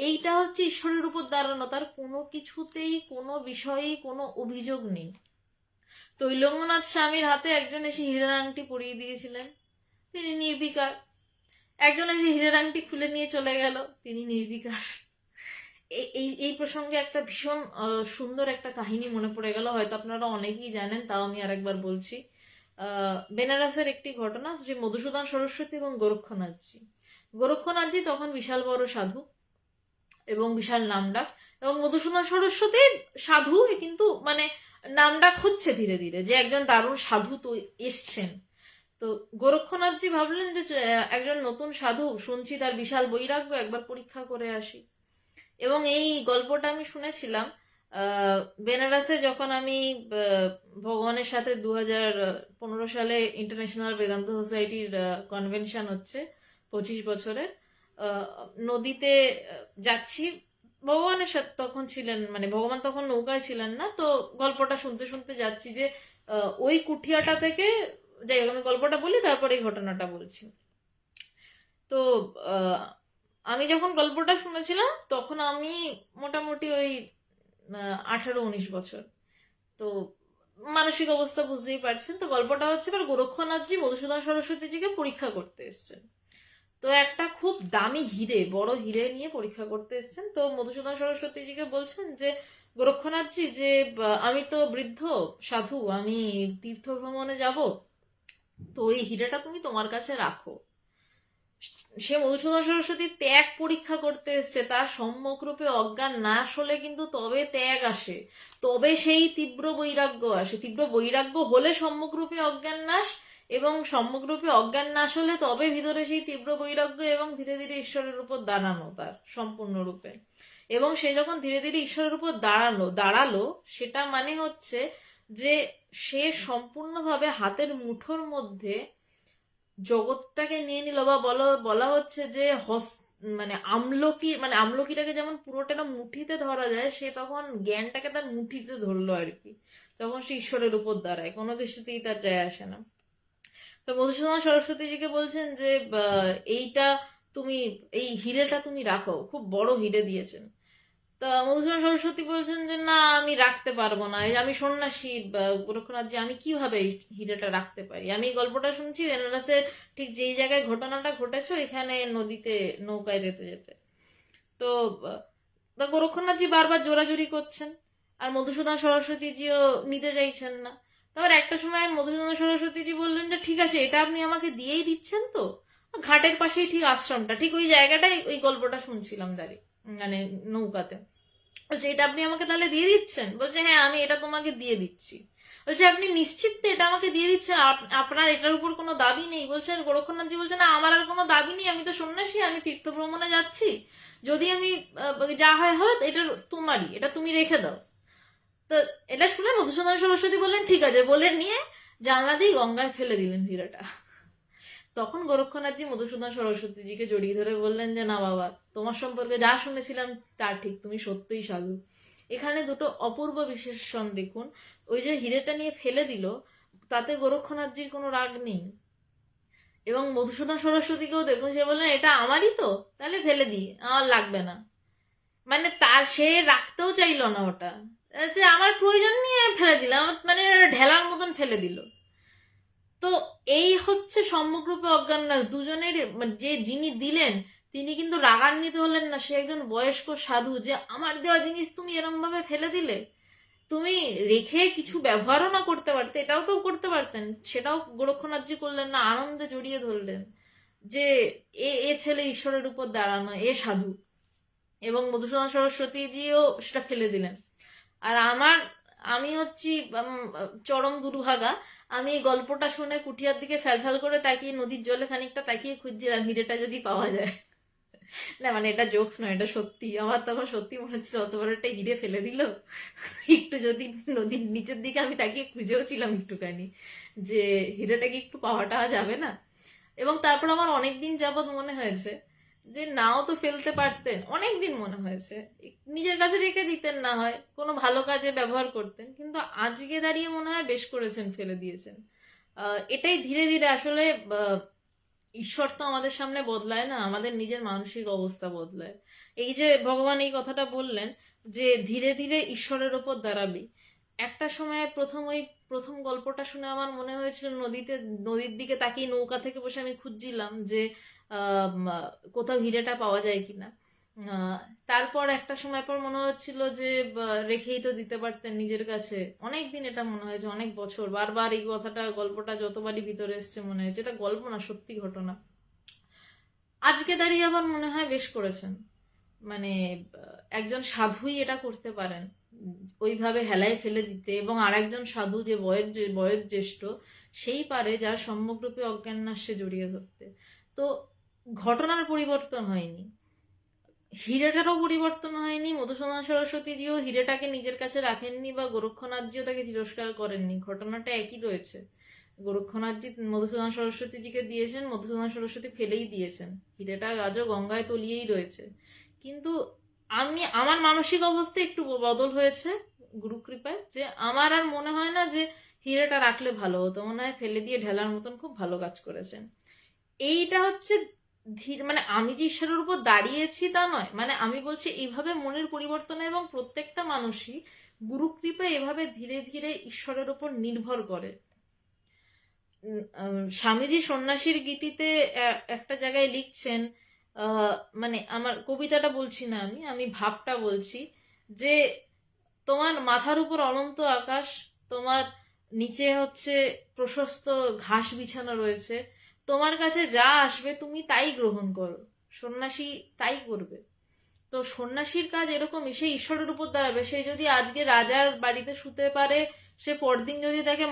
এইটা হচ্ছে ঈশ্বরের উপর দাঁড়ানো, তার কোনো কিছুতেই কোনো বিষয়েই কোনো অভিযোগ নেই। তৈলঙ্গনাথ স্বামীর হাতে একজন এসে হীরের আংটি পরিয়ে দিয়েছিলেন, তিনি নির্বিকার। একজন এসে হীরের আংটি খুলে নিয়ে চলে গেল, তিনি নির্বিকার। এই এই প্রসঙ্গে একটা ভীষণ সুন্দর একটা কাহিনী মনে পড়ে গেল, হয়তো আপনারা অনেকেই জানেন, তাও আমি আরেকবার বলছি। বেনারসের একটি ঘটনা, শ্রী মধুসূদন সরস্বতী এবং গোরক্ষনাথজি। গোরক্ষনাথজি তখন বিশাল বড় সাধু এবং বিশাল নামডাক, এবং মধুসূদন সরস্বতী সাধু, কিন্তু মানে নামডাক হচ্ছে ধীরে ধীরে যে একজন দারুণ সাধু তো এসছেন। তো গোরক্ষনাথজি ভাবলেন যে একজন নতুন সাধু, শুনছি তার বিশাল বৈরাগ্য, একবার পরীক্ষা করে আসি। এবং এই গল্পটা আমি শুনেছিলাম বেনারসে, যখন আমি ভগবানের সাথে 2015 সালে ইন্টারন্যাশনাল বেদান্ত সোসাইটির কনভেনশন হচ্ছে 25 বছরের, নদীতে যাচ্ছি। ভগবানের সাথে তখন ছিলেন, মানে ভগবান তখন নৌকায় ছিলেন না, তো গল্পটা শুনতে শুনতে যাচ্ছি যে ওই কুঠিয়াটা থেকে, যাই হোক আমি গল্পটা বলি তারপরে এই ঘটনাটা বলছি। তো আমি যখন গল্পটা শুনেছিলাম তখন আমি মোটামুটি ওই 18-19 বছর। তো মানসিক অবস্থা বুঝতেই পারছেন। তো গল্পটা হচ্ছে এবার গোরক্ষনাথজি মধুসূদন সরস্বতীজিকে পরীক্ষা করতে এসছেন। তো একটা খুব দামি হিরে, বড় হিরে নিয়ে পরীক্ষা করতে এসছেন। তো মধুসূদন সরস্বতীজিকে বলছেন যে গোরক্ষনাথজি, যে আমি তো বৃদ্ধ সাধু, আমি তীর্থ ভ্রমণে যাব, তো এই হিরেটা তুমি তোমার কাছে রাখো। সে মধুসূদন সরস্বতী ত্যাগ পরীক্ষা করতে এসছে, তার সম্যকরূপে অজ্ঞান নাশ হলে কিন্তু তবে ত্যাগ আসে, তবে সেই তীব্র বৈরাগ্য আসে। তীব্র বৈরাগ্য হলে সম্যকরূপে অজ্ঞান নাশ, এবং সম্যকরূপে অজ্ঞান নাশ হলে তবে ভিতরে সেই তীব্র বৈরাগ্য, এবং ধীরে ধীরে ঈশ্বরের উপর দাঁড়ানো তার সম্পূর্ণরূপে। এবং সে যখন ধীরে ধীরে ঈশ্বরের উপর দাঁড়ালো, সেটা মানে হচ্ছে যে সে সম্পূর্ণভাবে হাতের মুঠোর মধ্যে জগৎটাকে নিয়ে নিল, বা বলা হচ্ছে যে মানে আমলকিটাকে যেমন পুরোটা মুঠিতে ধরা যায়, সে তখন জ্ঞানটাকে তার মুঠিতে ধরলো আর কি। তখন সে ঈশ্বরের উপর দাঁড়ায়, কোনো কিছুতেই তার যায় আসে না। তো মধুসূদন সরস্বতীজিকে বলছেন যে এইটা তুমি, এই হিরেটা তুমি রাখো, খুব বড় হিরে দিয়েছেন। তা মধুসূদন সরস্বতী বলছেন যে না, আমি রাখতে পারবো না, আমি সন্ন্যাসী গোরক্ষনাথজি, আমি কিভাবে এই হিরেটা রাখতে পারি? আমি এই গল্পটা শুনছি বেনারসে, ঠিক যেই জায়গায় ঘটনাটা ঘটেছে এখানে নদীতে নৌকায় যেতে যেতে। তো গোরক্ষনাথজি বারবার জোরাজুরি করছেন, আর মধুসূদন সরস্বতীজিও নিতে চাইছেন না। তারপর একটা সময় মধুসূদন সরস্বতীজি বললেন যে ঠিক আছে, এটা আপনি আমাকে দিয়েই দিচ্ছেন তো? ঘাটের পাশেই ঠিক আশ্রমটা, ঠিক ওই জায়গাটাই ওই গল্পটা শুনছিলাম দাঁড়িয়ে, মানে নৌকাতে। বলছে এটা আপনি আমাকে তাহলে দিয়ে দিচ্ছেন? বলছে হ্যাঁ, আমি এটা তোমাকে দিয়ে দিচ্ছি। বলছে আপনি নিশ্চিত তো এটা আমাকে দিয়ে দিচ্ছেন? আপনার এটার উপর কোনো দাবি নেই? বলছেন গোরক্ষনাথজি বলছে না, আমার আর কোনো দাবি নেই, আমি তো সন্ন্যাসী, আমি তীর্থ ভ্রমণে যাচ্ছি, যদি আমি যা হয় হয়, এটা তোমারই, এটা তুমি রেখে দাও। তো এটা শুনে মধুসূদন সরস্বতী বললেন ঠিক আছে, বলে নিয়ে জানলা দিয়ে গঙ্গায় ফেলে দিলেন হীরাটা। তখন গোরক্ষনাথজি মধুসূদন সরস্বতীজিকে জড়িয়ে ধরে বললেন যে না বাবা, তোমার সম্পর্কে যা শুনেছিলাম তা ঠিক, তুমি সত্যিই সাধু। এখানে দুটো অপূর্ব বিশেষণ দেখুন। ওই যে হিরেটা নিয়ে ফেলে দিল, তাতে গোরক্ষনাথজির কোনো রাগ নেই। এবং মধুসূদন সরস্বতীকেও দেখুন, সে বললেন এটা আমারই তো, তাহলে ফেলে দিই, আমার লাগবে না। মানে তার সে রাখতেও চাইল না ওটা, যে আমার প্রয়োজন নিয়ে ফেলে দিলাম, মানে ঢেলার মতন ফেলে দিল। তো এই হচ্ছে সম্যকরূপে অজ্ঞাননাশ। দুজনের যে যিনি দিলেন তিনি কিন্তু রাগান্বিত হলেন না, সে একজন বয়স্ক সাধু, যে আমার দেওয়া জিনিস তুমি এরম ভাবে ফেলে দিলে, তুমি রেখে কিছু ব্যবহারও না করতে পারতে, এটাও তো করতে পারতেন। সেটাও গোরক্ষনাথজি করলেন না, আনন্দে জড়িয়ে ধরলেন যে এ এ ছেলে ঈশ্বরের উপর দাঁড়ানো, এ সাধু। এবং মধুসূদন সরস্বতীজিও সেটা ফেলে দিলেন। আর আমি হচ্ছি চরম দুর্ভাগা। আমি এই গল্পটা শুনে কুঠিয়ার দিকে ফ্যাল করে তাকিয়ে, নদীর জলে খানিকটা তাকিয়ে খুঁজছিলাম হিরেটা যদি পাওয়া যায়। না মানে এটা জোকস নয়, এটা সত্যি। আমার তখন সত্যি মনে হচ্ছিল অত বড় একটা হিরে ফেলে দিল, একটু যদি নদীর নিচের দিকে আমি তাকিয়ে খুঁজেও ছিলাম একটুখানি যে হিরেটাকে একটু পাওয়াটা যাবে না। এবং তারপর আমার অনেকদিন যাবৎ মনে হয়েছে যে নাও তো ফেলতে পারতেন, অনেকদিন মনে হয়েছে নিজের কাছে রেখে দিতেন, না হয় কোনো ভালো কাজে ব্যবহার করতেন। কিন্তু আজকে দাঁড়িয়ে মনে হয় বেশ করেছেন, ফেলে দিয়েছেন। এটাই ধীরে ধীরে আসলে ঈশ্বর তো আমাদের সামনে বদলায় না, আমাদের নিজের মানসিক অবস্থা বদলায়। এই যে ভগবান এই কথাটা বললেন যে ধীরে ধীরে ঈশ্বরের ওপর দাঁড়াবি, একটা সময় প্রথম গল্পটা শুনে আমার মনে হয়েছিল নদীর দিকে তাকিয়ে নৌকা থেকে বসে আমি খুঁজছিলাম যে কোথাও হিরেটা পাওয়া যায় কিনা। আহ, তারপর একটা সময় পর মনে হচ্ছিল যে রেখেই তো দিতে পারতেন নিজের কাছে। অনেক দিন এটা মনে হয়েছে, অনেক বছর বারবার এই গল্পটা যতবারই ভিতরে এসছে মনে হয়েছে এটা গল্প না, সত্যি ঘটনা। আজকে দাঁড়িয়ে আবার মনে হয় বেশ করেছেন। মানে একজন সাধুই এটা করতে পারেন, ওইভাবে হেলায় ফেলে দিতে। এবং আর একজন সাধু যে বয়োজ্যেষ্ঠ, সেই পারে যার সম্যকরূপে অজ্ঞাননাশে জড়িয়ে ধরতে। তো ঘটনার পরিবর্তন হয়নি, হিরেটারও পরিবর্তন হয়নি। মধুসূদন সরস্বতীজিও হিরেটাকে নিজের কাছে রাখেননি বা গোরক্ষনাথজিও তাকে তিরস্কার করেননি, ঘটনাটা একই রয়েছে। গোরক্ষনাথজি মধুসূদন সরস্বতীজিকে দিয়েছেন, মধুসূদন সরস্বতী ফেলেই দিয়েছেন, হিরেটা আজও গঙ্গায় তলিয়েই রয়েছে। কিন্তু আমার মানসিক অবস্থা একটু বদল হয়েছে গুরুকৃপায়, যে আমার আর মনে হয় না যে হিরেটা রাখলে ভালো হতো, মনে হয় ফেলে দিয়ে ঢেলার মতন খুব ভালো কাজ করেছেন। এইটা হচ্ছে ধীর, মানে আমি যে ঈশ্বরের উপর দাঁড়িয়েছি তা নয়, মানে আমি বলছি এইভাবে মনের পরিবর্তনে, এবং প্রত্যেকটা মানুষই গুরুকৃপা এভাবে ধীরে ধীরে ঈশ্বরের উপর নির্ভর করে। স্বামীজি সন্ন্যাসীর গীতিতে একটা জায়গায় লিখছেন, মানে আমার কবিতাটা বলছি না, আমি ভাবটা বলছি, যে তোমার মাথার উপর অনন্ত আকাশ, তোমার নিচে হচ্ছে প্রশস্ত ঘাস বিছানো রয়েছে, তোমার কাছে যা আসবে তুমি তাই গ্রহণ করো। সন্ন্যাসী তাই করবে। তো সন্ন্যাসীর কাজ এরকমই, সে ঈশ্বরের উপর দাঁড়াবে। সে যদি আজকে রাজার বাড়িতে শুতে পারে, সে পরদিন যদি তাকে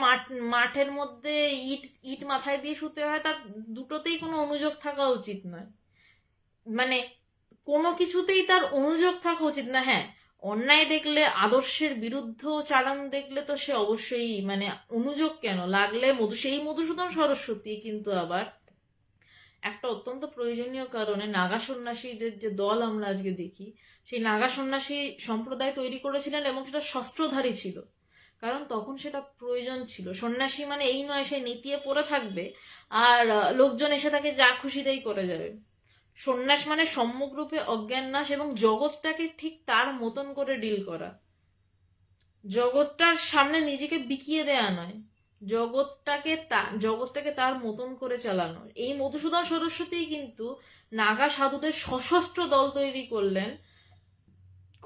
মাঠের মধ্যে ইট ইট মাথায় দিয়ে শুতে হয়, তার দুটোতেই কোনো অনুযোগ থাকা উচিত নয়। মানে কোনো কিছুতেই তার অনুযোগ থাকা উচিত না। হ্যাঁ, অন্যায় দেখলে, আদর্শের বিরুদ্ধ চালান দেখলে তো সে অবশ্যই, মানে অনুযোগ কেন, লাগলে সেই মধুসূদন সরস্বতী কিন্তু আবার একটা অত্যন্ত প্রয়োজনীয় কারণে নাগা সন্ন্যাসীদের যে দল আমরা আজকে দেখি, সেই নাগা সন্ন্যাসী সম্প্রদায় তৈরি করেছিলেন, এবং সেটা শস্ত্রধারী ছিল। কারণ তখন সেটা প্রয়োজন ছিল। সন্ন্যাসী মানে এই নয় সে নেতিয়ে পড়ে থাকবে আর লোকজন এসে তাকে যা খুশি তাই করে যাবে। সন্ন্যাস মানে সম্যকরূপে অজ্ঞাননাশ, এবং জগৎটাকে ঠিক তার মতন করে ডিল করা। জগৎটার সামনে নিজেকে বিকিয়ে দেয়া নয়, জগৎটাকে তার মতন করে চালানো। এই মধুসূদন সরস্বতী কিন্তু নাগা সাধুদের সশস্ত্র দল তৈরি করলেন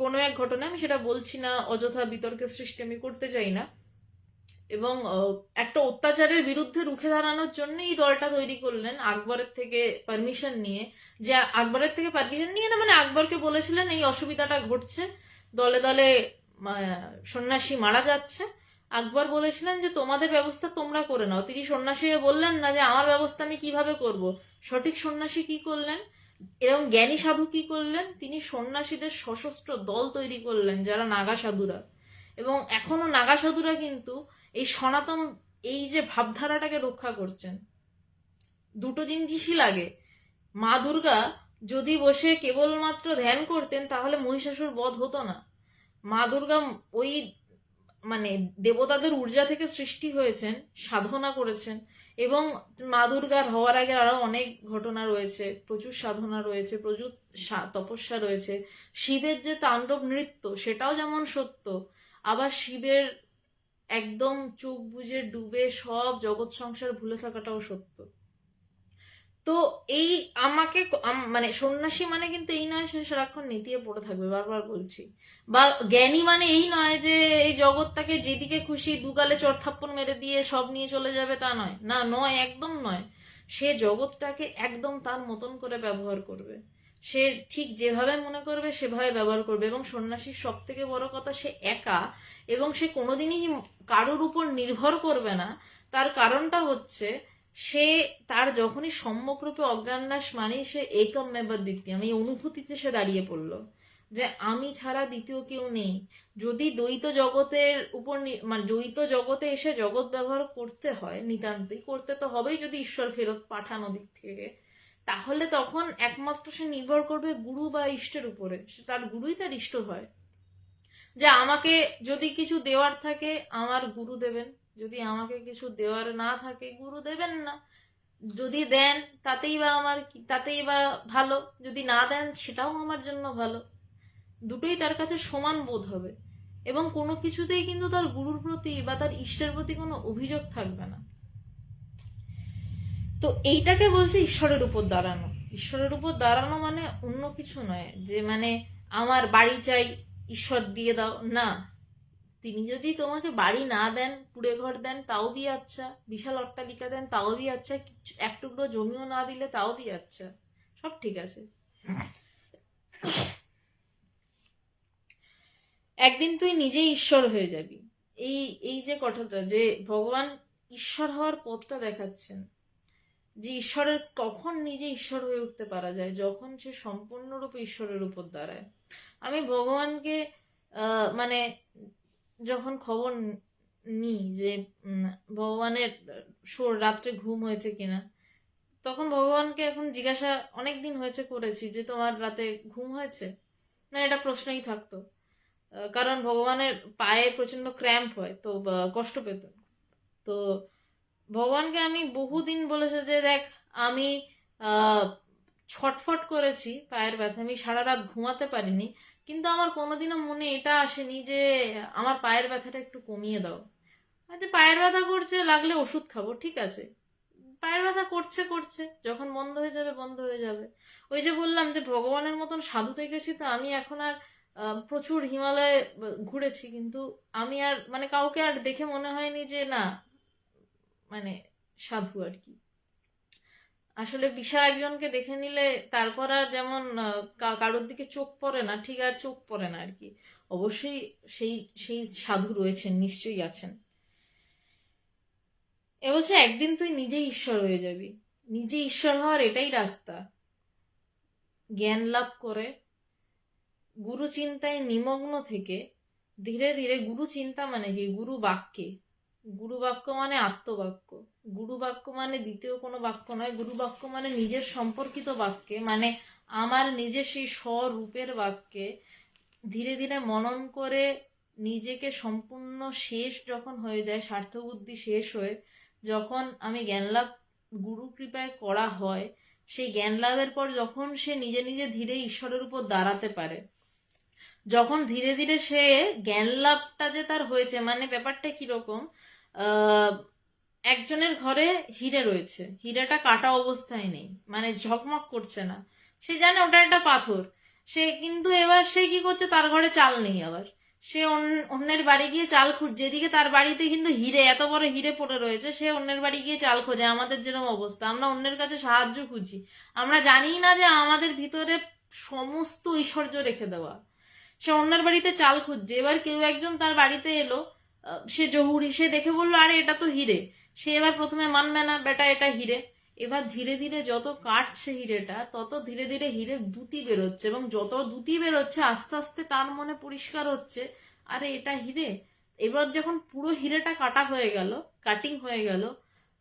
কোনো এক ঘটনা, আমি সেটা বলছি না, অযথা বিতর্কের সৃষ্টি আমি করতে চাই না। এবং একটা অত্যাচারের বিরুদ্ধে রুখে দাঁড়ানোর জন্য এই দলটা তৈরি করলেন আকবরের থেকে পারমিশন নিয়ে। যে আকবরের থেকে পারমিশন নিয়ে না, মানে আকবরকে বলেছিলেন এই অসুবিধাটা ঘটছে, দলে দলে সন্ন্যাসী মারা যাচ্ছে। আকবর বলেছিলেন যে তোমাদের ব্যবস্থা তোমরা করে নাও। তিনি সন্ন্যাসী হয়ে বললেন না যে আমার ব্যবস্থা আমি কিভাবে করব। সঠিক সন্ন্যাসী কি করলেন, এরকম জ্ঞানী সাধু কি করলেন, তিনি সন্ন্যাসীদের সশস্ত্র দল তৈরি করলেন যারা নাগা সাধুরা। এবং এখনো নাগা সাধুরা কিন্তু এই সনাতন এই যে ভাবধারাটাকে রক্ষা করছেন। দুটো জিনিসই লাগে। মা দুর্গা যদি বসে কেবলমাত্র ধ্যান করতেন তাহলে মহিষাসুর বধ হতো না। মা দুর্গা ওই মানে দেবতাদের ঊর্জা থেকে সৃষ্টি হয়েছেন, সাধনা করেছেন। এবং মা দুর্গার হওয়ার আগে আরো অনেক ঘটনা রয়েছে, প্রচুর সাধনা রয়েছে, প্রচুর তপস্যা রয়েছে। শিবের যে তাণ্ডব নৃত্য সেটাও যেমন সত্য, আবার শিবের একদম চোখ বুজে ডুবে সব জগৎ সংসার ভুলে থাকাটাও সত্য। তো এই আমাকে মানে সন্ন্যাসী মানে কিন্তু এই নয় সে সারাক্ষণ নেতিয়ে পড়ে থাকবে, বারবার বলছি। বা জ্ঞানী মানে এই নয় যে এই জগৎটাকে যেদিকে খুশি দুগালে চড় থাপ্পড় মেরে দিয়ে সব নিয়ে চলে যাবে, তা নয়, না, নয়, একদম নয়। সে জগৎটাকে একদম তার মতন করে ব্যবহার করবে, সে ঠিক যেভাবে মনে করবে সেভাবে ব্যবহার করবে। এবং সন্ন্যাসীর সব থেকে বড় কথা, সে একা, এবং সে কোনোদিনই কারোর উপর নির্ভর করবে না। তার কারণটা হচ্ছে, সে তার যখনই সম্যকরূপে অজ্ঞাননাশ মানে সে একম মেবা দ্বিতীয়, এই অনুভূতিতে সে দাঁড়িয়ে পড়লো যে আমি ছাড়া দ্বিতীয় কেউ নেই। যদি দ্বৈত জগতের উপর মানে দ্বৈত জগতে এসে জগৎ ব্যবহার করতে হয়, নিতান্তই করতে তো হবেই যদি ঈশ্বর ফেরত পাঠানো দিক থেকে, তাহলে তখন একমাত্র সে নির্ভর করবে গুরু বা ইষ্টের উপরে। তার গুরুই তার ইষ্ট হয়। যে আমাকে যদি কিছু দেওয়ার থাকে আমার গুরু দেবেন, যদি আমাকে কিছু দেওয়ার না থাকে গুরু দেবেন না। যদি দেন তাতেই বা আমার তাতেই বা ভালো, যদি না দেন সেটাও আমার জন্য ভালো। দুটোই তার কাছে সমান বোধ হবে, এবং কোনো কিছুতেই কিন্তু তার গুরুর প্রতি বা তার ইষ্টের প্রতি কোনো অভিযোগ থাকবে না। তো এইটাকে বলছে ঈশ্বরের উপর দাঁড়ানো। ঈশ্বরের উপর দাঁড়ানো মানে অন্য কিছু নয় যে মানে আমার বাড়ি চাই ঈশ্বর দিয়ে দাও, না। তিনি যদি তোমাকে বাড়ি না দেন, কুড়ে ঘর দেন, তাও দিয়ে আচ্ছা, বিশাল অট্টালিকা দেন তাও দিয়ে আচ্ছা, এক টুকরো জমিও না দিলে তাও দিয়ে আচ্ছা, সব ঠিক আছে। একদিন তুই নিজেই ঈশ্বর হয়ে যাবি। এই এই যে কথাটা, যে ভগবান ঈশ্বর হওয়ার পথটা দেখাচ্ছেন, যে ঈশ্বরের কখন নিজে ঈশ্বর হয়ে উঠতে পারা যায়, যখন সে সম্পূর্ণরূপে ঈশ্বরের উপর দাঁড়ায়। আমি ভগবানকে মানে যখন খবর নিই যে ভগবানের রাত্রে ঘুম হয়েছে কিনা, তখন ভগবানকে এখন জিজ্ঞাসা অনেকদিন হয়েছে করেছি যে তোমার রাতে ঘুম হয়েছে না, এটা প্রশ্নই থাকতো। কারণ ভগবানের পায়ে প্রচন্ড ক্র্যাম্প হয়, তো কষ্ট পেত। তো ভগবানকে আমি বহুদিন বলেছে যে দেখ, আমি ছটফট করেছি পায়ের ব্যথা, আমি সারা রাত ঘুমাতে পারিনি, কিন্তু আমার কোনোদিনও মনে এটা আসেনি যে আমার পায়ের ব্যথাটা একটু কমিয়ে দাও। আচ্ছা, পায়ের ব্যথা করছে, লাগলে ওষুধ খাবো, ঠিক আছে। পায়ের ব্যথা করছে করছে, যখন বন্ধ হয়ে যাবে বন্ধ হয়ে যাবে। ওই যে বললাম যে ভগবানের মতন সাধু দেখেছি তো আমি এখন আর প্রচুর হিমালয়ে ঘুরেছি, কিন্তু আমি আর মানে কাউকে আর দেখে মনে হয়নি যে না মানে সাধু আর কি। আসলে বিশাল একজনকে দেখে নিলে তারপর আর যেমন কারোর দিকে চোখ পড়ে না, ঠিক আর চোখ পড়ে না আর কি। অবশ্যই সেই সেই সাধু রয়েছেন, নিশ্চয়ই আছেন। এ বলছে একদিন তুই নিজেই ঈশ্বর হয়ে যাবি। নিজে ঈশ্বর হওয়ার এটাই রাস্তা, জ্ঞান লাভ করে গুরু চিন্তায় নিমগ্ন থেকে ধীরে ধীরে, গুরু চিন্তা মানে কি, গুরু বাক্যে, গুরু বাক্য মানে আত্মবাক্য, গুরু বাক্য মানে দ্বিতীয় কোনো বাক্য নয়, গুরু বাক্য মানে নিজের সম্পর্কিত বাক্যে, মানে আমার নিজের সেই স্বরূপের বাক্যে ধীরে ধীরে মনন করে নিজেকে সম্পূর্ণ শেষ যখন হয়ে যায়, স্বার্থবুদ্ধি শেষ হয়ে যখন আমি জ্ঞান লাভ গুরু কৃপায় করা হয়, সেই জ্ঞান লাভের পর যখন সে নিজে নিজে ধীরে ঈশ্বরের উপর দাঁড়াতে পারে, যখন ধীরে ধীরে সে জ্ঞান লাভটা যে তার হয়েছে, মানে ব্যাপারটা কিরকম, একজনের ঘরে হিরে রয়েছে, হিরেটা কাটা অবস্থায় নেই, মানে ঝকমক করছে না, সে জানে ওটা একটা পাথর, সে কিন্তু এবার সে কি করছে, তার ঘরে চাল নেই, আবার সে অন্যের বাড়ি গিয়ে চাল খুঁজছে, যেদিকে তার বাড়িতে কিন্তু হিরে, এত বড় হিরে পড়ে রয়েছে, সে অন্যের বাড়ি গিয়ে চাল খোঁজে। আমাদের যেরকম অবস্থা, আমরা অন্যের কাছে সাহায্য খুঁজি, আমরা জানি না যে আমাদের ভিতরে সমস্ত ঐশ্বর্য রেখে দেওয়া। সে অন্যের বাড়িতে চাল খুঁজছে, এবার কেউ একজন তার বাড়িতে এলো, সে জহুরি, সে দেখে বললো আরে এটা তো হিরে। সে এবার প্রথমে মানবে না, বেটা এটা হিরে। এবার ধীরে ধীরে যত কাটছে হিরেটা, তত ধীরে ধীরে হিরে দুতি বেরোচ্ছে, এবং যত দুতি বেরোচ্ছে আস্তে আস্তে তার মনে পরিষ্কার হচ্ছে আরে এটা হিরে। এবার যখন পুরো হিরেটা কাটা হয়ে গেল, কাটিং হয়ে গেল,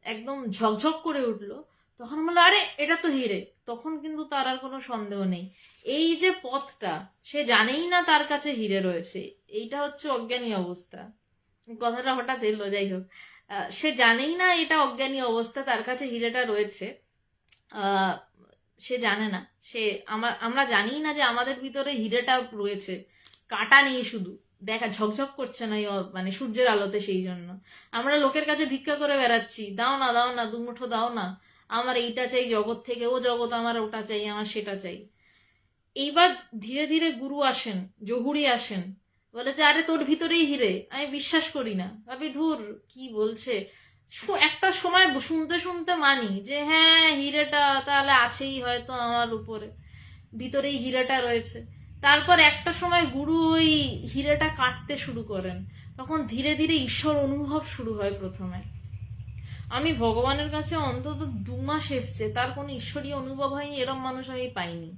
একদম ঝকঝক করে উঠলো, তখন বললো আরে এটা তো হিরে। তখন কিন্তু তার আর কোনো সন্দেহ নেই। এই যে পথটা, সে জানেই না তার কাছে হিরে রয়েছে, এইটা হচ্ছে অজ্ঞানী অবস্থা। কথাটা হঠাৎ এলো, যাই হোক, সে জানেই না এটা অজ্ঞানী অবস্থা, তার কাছে হিরেটা রয়েছে। সে জানে না, সে আমরা জানি না যে আমাদের ভিতরে হিরেটা রয়েছে, কাটা নেই শুধু, দেখা ঝকঝক করছে না মানে সূর্যের আলোতে, সেই জন্য আমরা লোকের কাছে ভিক্ষা করে বেড়াচ্ছি, দাও না দাও না, দুমুঠো দাও না, আমার এইটা চাই জগৎ থেকে, ও জগৎ আমার ওটা চাই, আমার সেটা চাই। এইবার ধীরে ধীরে গুরু আসেন, জহুরি আসেন, বলে যে আরে তোর ভিতরেই হিরে। আমি বিশ্বাস করি না, ভাবি ধুর কি বলছে। একটা সময় শুনতে শুনতে মানি যে হ্যাঁ হিরেটা তাহলে আছেই হয়তো আমার উপরে, ভিতরেই হিরেটা রয়েছে। তারপর একটা সময় গুরু ওই হিরেটা কাটতে শুরু করেন, তখন ধীরে ধীরে ঈশ্বর অনুভব শুরু হয়। প্রথমে আমি ভগবানের কাছে অন্তত 2 মাস এসছে, তার কোনো ঈশ্বরীয় অনুভব হয়নি, এরম মানুষ আমি পাইনি।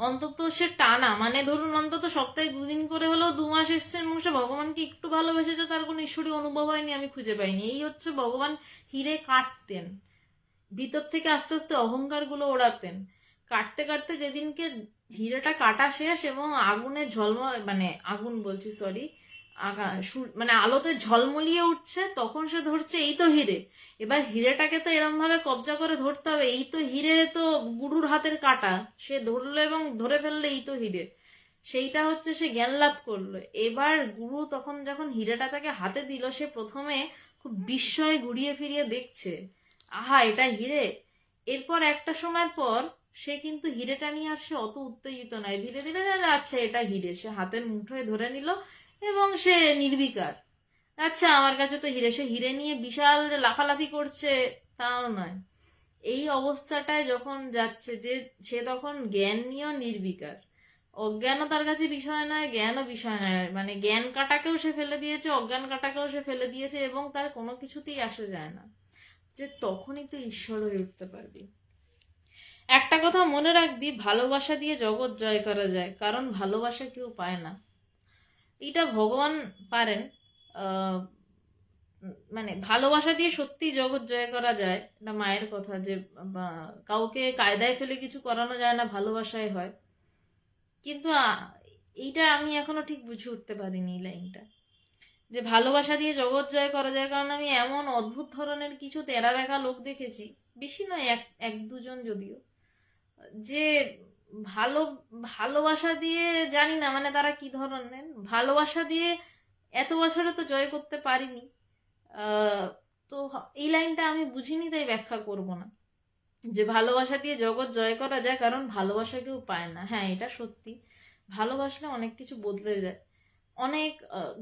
অন্তত সে টানা, মানে ধরুন অন্তত সপ্তাহে 2 দিন করে হলেও 2 মাস এসছে এবং সে ভগবানকে একটু ভালোবেসেছে, তার কোনো ঈশ্বরীয় অনুভব হয়নি, আমি খুঁজে পাইনি। এই হচ্ছে ভগবান হিরে কাটতেন, ভিতর থেকে আস্তে আস্তে অহংকার গুলো ওড়াতেন। কাটতে কাটতে যেদিনকে হিরেটা কাটা শেষ এবং আগুনে মানে আগুন বলছি সরি, মানে আলোতে ঝলমলিয়ে উঠছে, তখন সে ধরছে এই তো হিরে। এবার হিরেটাকে তো এরম ভাবে কবজা করে ধরতে হবে, এই তো হিরে, তো গুরুর হাতের কাটা, সে ধরলো এবং ধরে ফেললে এই তো হিরে। সেইটা হচ্ছে সে জ্ঞান লাভ করলো। এবার গুরু তখন যখন হিরেটা তাকে হাতে দিল, সে প্রথমে খুব বিস্ময়ে ঘুরিয়ে ফিরিয়ে দেখছে, আহা এটা হিরে। এরপর একটা সময়ের পর সে কিন্তু হিরেটা নিয়ে আর সে অত উত্তেজিত নয়, ধীরে ধীরে জানে আচ্ছা এটা হিরে, সে হাতের মুঠোয় ধরে নিল এবং সে নির্বিকার। আচ্ছা আমার কাছে তো হিরে, সে হিরে নিয়ে বিশাল যে লাফালাফি করছে তাও নয়। এই অবস্থাটায় যখন যাচ্ছে যে সে তখন জ্ঞান নিয়েও নির্বিকার, অজ্ঞানও তার কাছে বিষয় নয়, জ্ঞানও বিষয় নয়, মানে জ্ঞান কাটাকেও সে ফেলে দিয়েছে, অজ্ঞান কাটাকেও সে ফেলে দিয়েছে, এবং তার কোনো কিছুতেই আসে যায় না, যে তখনই তো ঈশ্বর হয়ে উঠতে পারবি। একটা কথা মনে রাখবি, ভালোবাসা দিয়ে জগৎ জয় করা যায়, কারণ ভালোবাসা কেউ পায় না। এটা ভগবান পারেন। আহ মানে ভালোবাসা দিয়ে সত্যি জগৎ জয় করা যায়, এটা মায়ের কথা, যে কাউকে কায়দায় ফেলে কিছু করানো যায় না, ভালোবাসায় হয়। কিন্তু এইটা আমি এখনো ঠিক বুঝে উঠতে পারিনি এই লাইনটা, যে ভালোবাসা দিয়ে জগৎ জয় করা যায়। কারণ আমি এমন অদ্ভুত ধরনের কিছু তেরা বেঁকা লোক দেখেছি, বেশি নয়, এক এক দুজন যদিও, যে ভালো ভালোবাসা দিয়ে, জানি না মানে তারা কি ধরনের, ভালোবাসা দিয়ে এত বছরে তো জয় করতে পারিনি। তো এই লাইনটা আমি বুঝিনি, তাই ব্যাখ্যা করব না, যে ভালোবাসা দিয়ে জগৎ জয় করা যায় কারণ ভালোবাসা কেউ পায় না। হ্যাঁ এটা সত্যি, ভালোবাসলে অনেক কিছু বদলে যায়। অনেক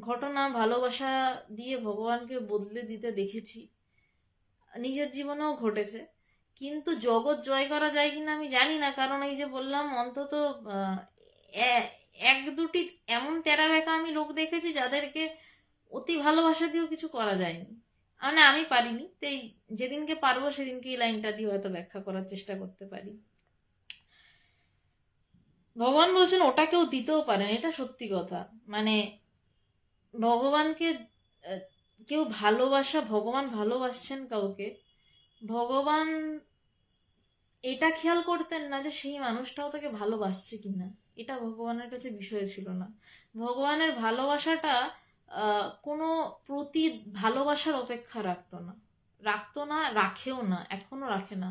ঘটনা ভালোবাসা দিয়ে ভগবানকে বদলে দিতে দেখেছি, নিজের জীবনেও ঘটেছে। কিন্তু জগৎ জয় করা যায় কিনা আমি জানি না, কারণ এই যে বললাম অন্তত এক দুটি এমন তেরা বেঁকা আমি লোক দেখেছি যাদেরকে অতি ভালোবাসা দিয়েও কিছু করা যায়নি, মানে আমি পারিনি। তাই যেদিনকে পারবো সেদিনকে এই লাইনটা দিয়ে হয়তো ব্যাখ্যা করার চেষ্টা করতে পারি। ভগবান বলছেন ওটা কেউ দিতেও পারেন, এটা সত্যি কথা। মানে ভগবানকে কেউ ভগবান ভালোবাসছেন কাউকে, ভগবান এটা খেয়াল করতেন না যে সেই মানুষটাও তাকে ভালোবাসছে কিনা, এটা ভগবানের কাছে বিষয় ছিল না। ভগবানের ভালোবাসাটা কোনো প্রতি ভালোবাসার অপেক্ষা রাখতো না, রাখেও না, এখনো রাখে না।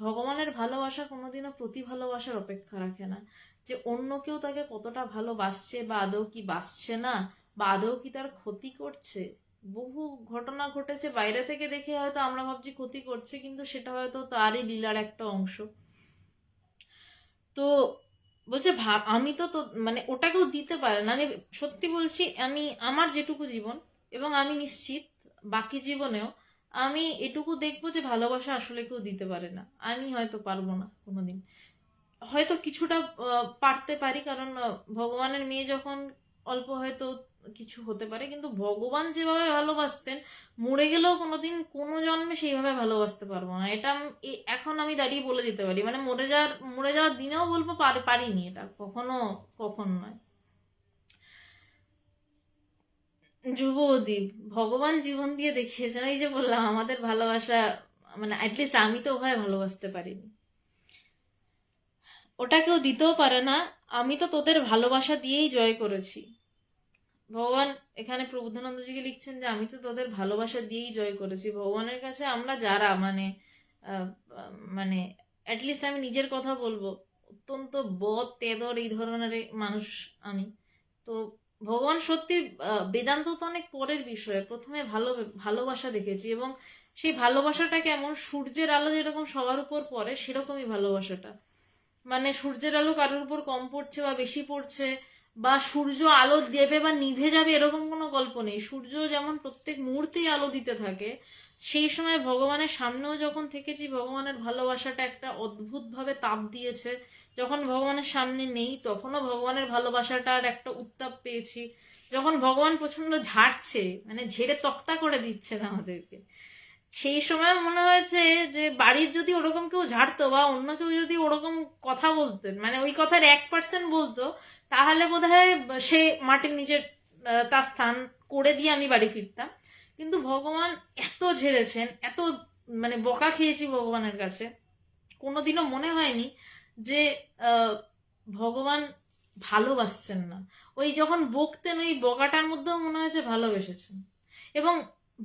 ভগবানের ভালোবাসা কোনোদিনও প্রতি ভালোবাসার অপেক্ষা রাখে না, যে অন্য কেউ তাকে কতটা ভালোবাসছে বা আদৌ কি বাসছে না, বা আদৌ কি তার ক্ষতি করছে। বহু ঘটনা ঘটেছে বাইরে থেকে দেখে হয়তো আমরা ভাবছি ক্ষতি করছে, কিন্তু সেটা হয়তো তারই লীলার একটা অংশ। তো বলছে আমি তো মানে ওটাকেও দিতে পারে না। আমি সত্যি বলছি, আমি আমার যেটুকু জীবন, এবং আমি নিশ্চিত বাকি জীবনেও আমি এটুকু দেখবো যে ভালোবাসা আসলে কেউ দিতে পারে না। আমি হয়তো পারবো না কোনোদিন, হয়তো কিছুটা পারতে পারি, কারণ ভগবানের মেয়ে যখন অল্প হয়তো কিছু হতে পারে, কিন্তু ভগবান যেভাবে ভালোবাসতেন, মরে গেলেও কোনোদিন কোনো জন্মে সেইভাবে ভালোবাসতে পারবো না। এটা এখন আমি দাঁড়িয়ে বলে দিতে পারি, মানে মরে যাওয়ার দিনেও বলবো পারিনি, এটা কখনো নয়। ধ্রুবদ্বীপ, ভগবান জীবন দিয়ে দেখিয়েছেন, এই যে বললাম আমাদের ভালোবাসা, মানে অ্যাটলিস্ট আমি তো ওভাবে ভালোবাসতে পারিনি। ওটা কেউ দিতেও পারে না, আমি তো তোদের ভালোবাসা দিয়েই জয় করেছি। ভগবান এখানে প্রবুদ্ধানন্দজিকে লিখছেন যে আমি তো তোদের ভালোবাসা দিয়েই জয় করেছি। ভগবানের কাছে আমরা যারা মানে মানে অ্যাটলিস্ট আমি নিজের কথা বলবো, অত্যন্ত বদ তেদর এই ধরনের মানুষ আমি। তো ভগবান সত্যি, বেদান্ত তো অনেক পরের বিষয়, প্রথমে ভালোবাসা দেখেছি, এবং সেই ভালোবাসাটা কেমন, সূর্যের আলো যেরকম সবার উপর পড়ে সেরকমই ভালোবাসাটা। মানে সূর্যের আলো কারোর উপর কম পড়ছে বা বেশি পড়ছে, বা সূর্য আলো দেবে বা নিভে যাবে এরকম কোনো গল্প নেই। সূর্য যেমন প্রত্যেক মুহূর্তেই আলো দিতে থাকে, সেই সময় ভগবানের সামনেও যখন থেকেছি, ভগবানের ভালোবাসাটা একটা অদ্ভুত ভাবে তাপ দিয়েছে। যখন ভগবানের সামনে নেই তখনও ভগবানের ভালোবাসাটার একটা উত্তাপ পেয়েছি। যখন ভগবান প্রচন্ড ঝাড়ছে, মানে ঝেড়ে তক্তা করে দিচ্ছেন আমাদেরকে, সেই সময় মনে হয়েছে যে বাড়ির যদি ওরকম কেউ ঝাড়তো বা অন্য কেউ যদি ওরকম কথা বলতেন, মানে ওই কথার 1% বলতো, তাহলে বোধহয় সে মাটির নিচে তার স্থান করে দিয়ে আমি বাড়ি ফিরতাম। কিন্তু ভগবান এত ঝেড়েছেন, এত মানে বকা খেয়েছি ভগবানের কাছে, কোনোদিনও মনে হয়নি যে আহ, ভগবান ভালোবাসছেন না। ওই যখন বকতেন ওই বকাটার মধ্যেও মনে হয়েছে ভালোবেসেছেন। এবং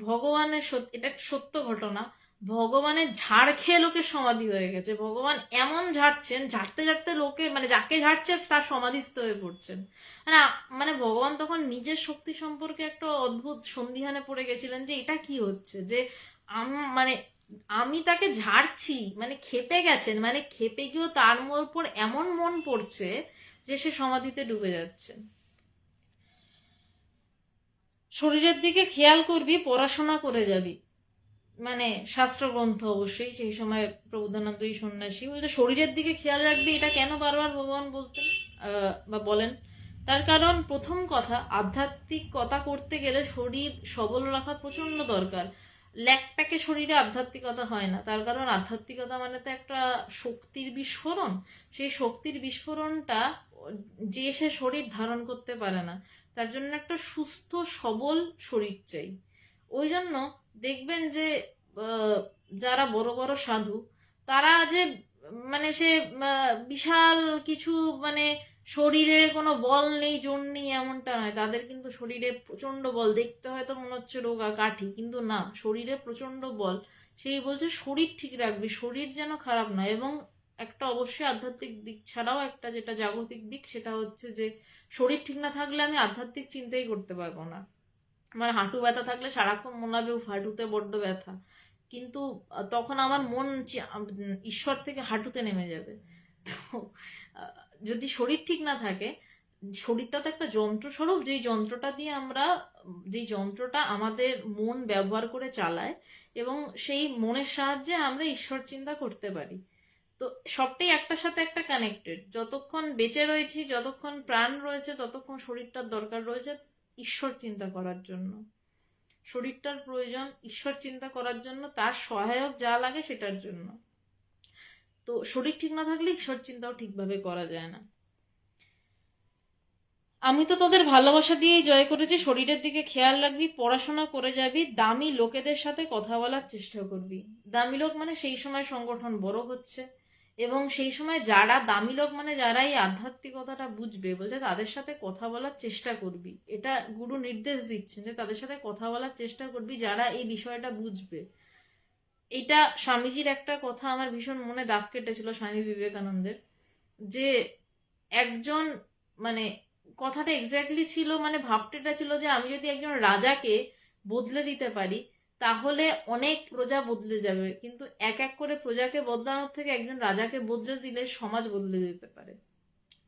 ভগবানের এটা একটা সত্য ঘটনা, ভগবানের ঝাড় খেয়ে লোকের সমাধি হয়ে গেছে। ভগবান এমন ঝাড়ছেন, ঝাড়তে ঝাড়তে লোকে মানে যাকে ঝাড়ছে তার সমাধিস্থ হয়ে পড়ছেন। মানে মানে ভগবান তখন নিজের শক্তি সম্পর্কে একটা অদ্ভুত সন্দিহানে পড়ে গেছিলেন যে এটা কি হচ্ছে, যে মানে আমি তাকে ঝাড়ছি, মানে খেপে গেছেন, মানে খেপে গিয়েও তার উপর এমন মন পড়ছে যে সে সমাধিতে ডুবে যাচ্ছে। শরীরের দিকে খেয়াল করবি, পড়াশোনা করে যাবি, মানে শাস্ত্রগ্রন্থ অবশ্যই। সেই সময় প্রবোধানন্দ এই সন্ন্যাসী বলতে শরীরের দিকে খেয়াল রাখবি, এটা কেন বারবার ভগবান বলতেন বা বলেন? তার কারণ প্রথম কথা, আধ্যাত্মিক কথা করতে গেলে শরীর সবল রাখা প্রচন্ড দরকার। ল্যাকপ্যাকে শরীরে আধ্যাত্মিকতা হয় না। তার কারণ আধ্যাত্মিকতা মানে তো একটা শক্তির বিস্ফোরণ। সেই শক্তির বিস্ফোরণটা যে সে শরীর ধারণ করতে পারে না। তার জন্য একটা সুস্থ সবল শরীর চাই। ওই জন্য দেখবেন যে যারা বড় বড় সাধু, তারা যে মানে সে বিশাল কিছু, মানে শরীরে কোনো বল নেই, জোর নেই এমনটা নয়। তাদের কিন্তু শরীরে প্রচন্ড বল, দেখতে হয়তো মনে হচ্ছে রোগা কাঠি, কিন্তু না, শরীরে প্রচন্ড বল। সেই বলছে শরীর ঠিক রাখবি, শরীর যেন খারাপ নয়। এবং একটা অবশ্যই আধ্যাত্মিক দিক ছাড়াও একটা যেটা জাগতিক দিক, সেটা হচ্ছে যে শরীর ঠিক না থাকলে আমি আধ্যাত্মিক চিন্তাই করতে পারবো না। আমার হাঁটু ব্যথা থাকলে সারাক্ষণ মনে হবে উফ, হাঁটুতে বড্ড ব্যথা, কিন্তু তখন আমার মন ঈশ্বর থেকে হাঁটুতে নেমে যাবে। তো আহ, যদি শরীর ঠিক না থাকে, শরীরটা তো একটা যন্ত্র স্বরূপ, যেই যন্ত্রটা আমাদের মন ব্যবহার করে চালায়, এবং সেই মনের সাহায্যে আমরা ঈশ্বর চিন্তা করতে পারি। তো সবটাই একটার সাথে একটা কানেক্টেড। যতক্ষণ বেঁচে রয়েছি, যতক্ষণ প্রাণ রয়েছে, ততক্ষণ শরীরটার দরকার রয়েছে ঈশ্বর চিন্তা করার জন্য। শরীরটার প্রয়োজন ঈশ্বর চিন্তা করার জন্য, তার সহায়ক যা লাগে সেটার জন্য। তো শরীর ঠিক না থাকলে ঈশ্বর চিন্তাও ঠিকভাবে করা যায় না। আমি তো তোদের ভালোবাসা দিয়েই জয় করেছি। শরীরের দিকে খেয়াল রাখবি, পড়াশোনা করে যাবি, দামি লোকেদের সাথে কথা বলার চেষ্টা করবি। দামি লোক মানে সেই সময় সংগঠন বড় হচ্ছে, এবং সেই সময় যারা দামি লোক মানে যারা এই আধ্যাত্মিকতাটা বুঝবে, বলছে তাদের সাথে কথা বলার চেষ্টা করবি। এটা গুরু নির্দেশ দিচ্ছেন যে তাদের সাথে কথা বলার চেষ্টা করবি যারা এই বিষয়টা বুঝবে। এটা স্বামীজির একটা কথা আমার ভীষণ মনে দাগ কেটেছিল, স্বামী বিবেকানন্দের, যে একজন, মানে কথাটা এক্স্যাক্টলি ছিল, মানে ভাবতেটা ছিল যে আমি যদি একজন রাজাকে বদলে দিতে পারি, তাহলে অনেক প্রজা বদলে যাবে, কিন্তু এক এক করে প্রজাকে বদলানোর থেকে একজন রাজাকে বদলে দিলে সমাজ বদলে যেতে পারে।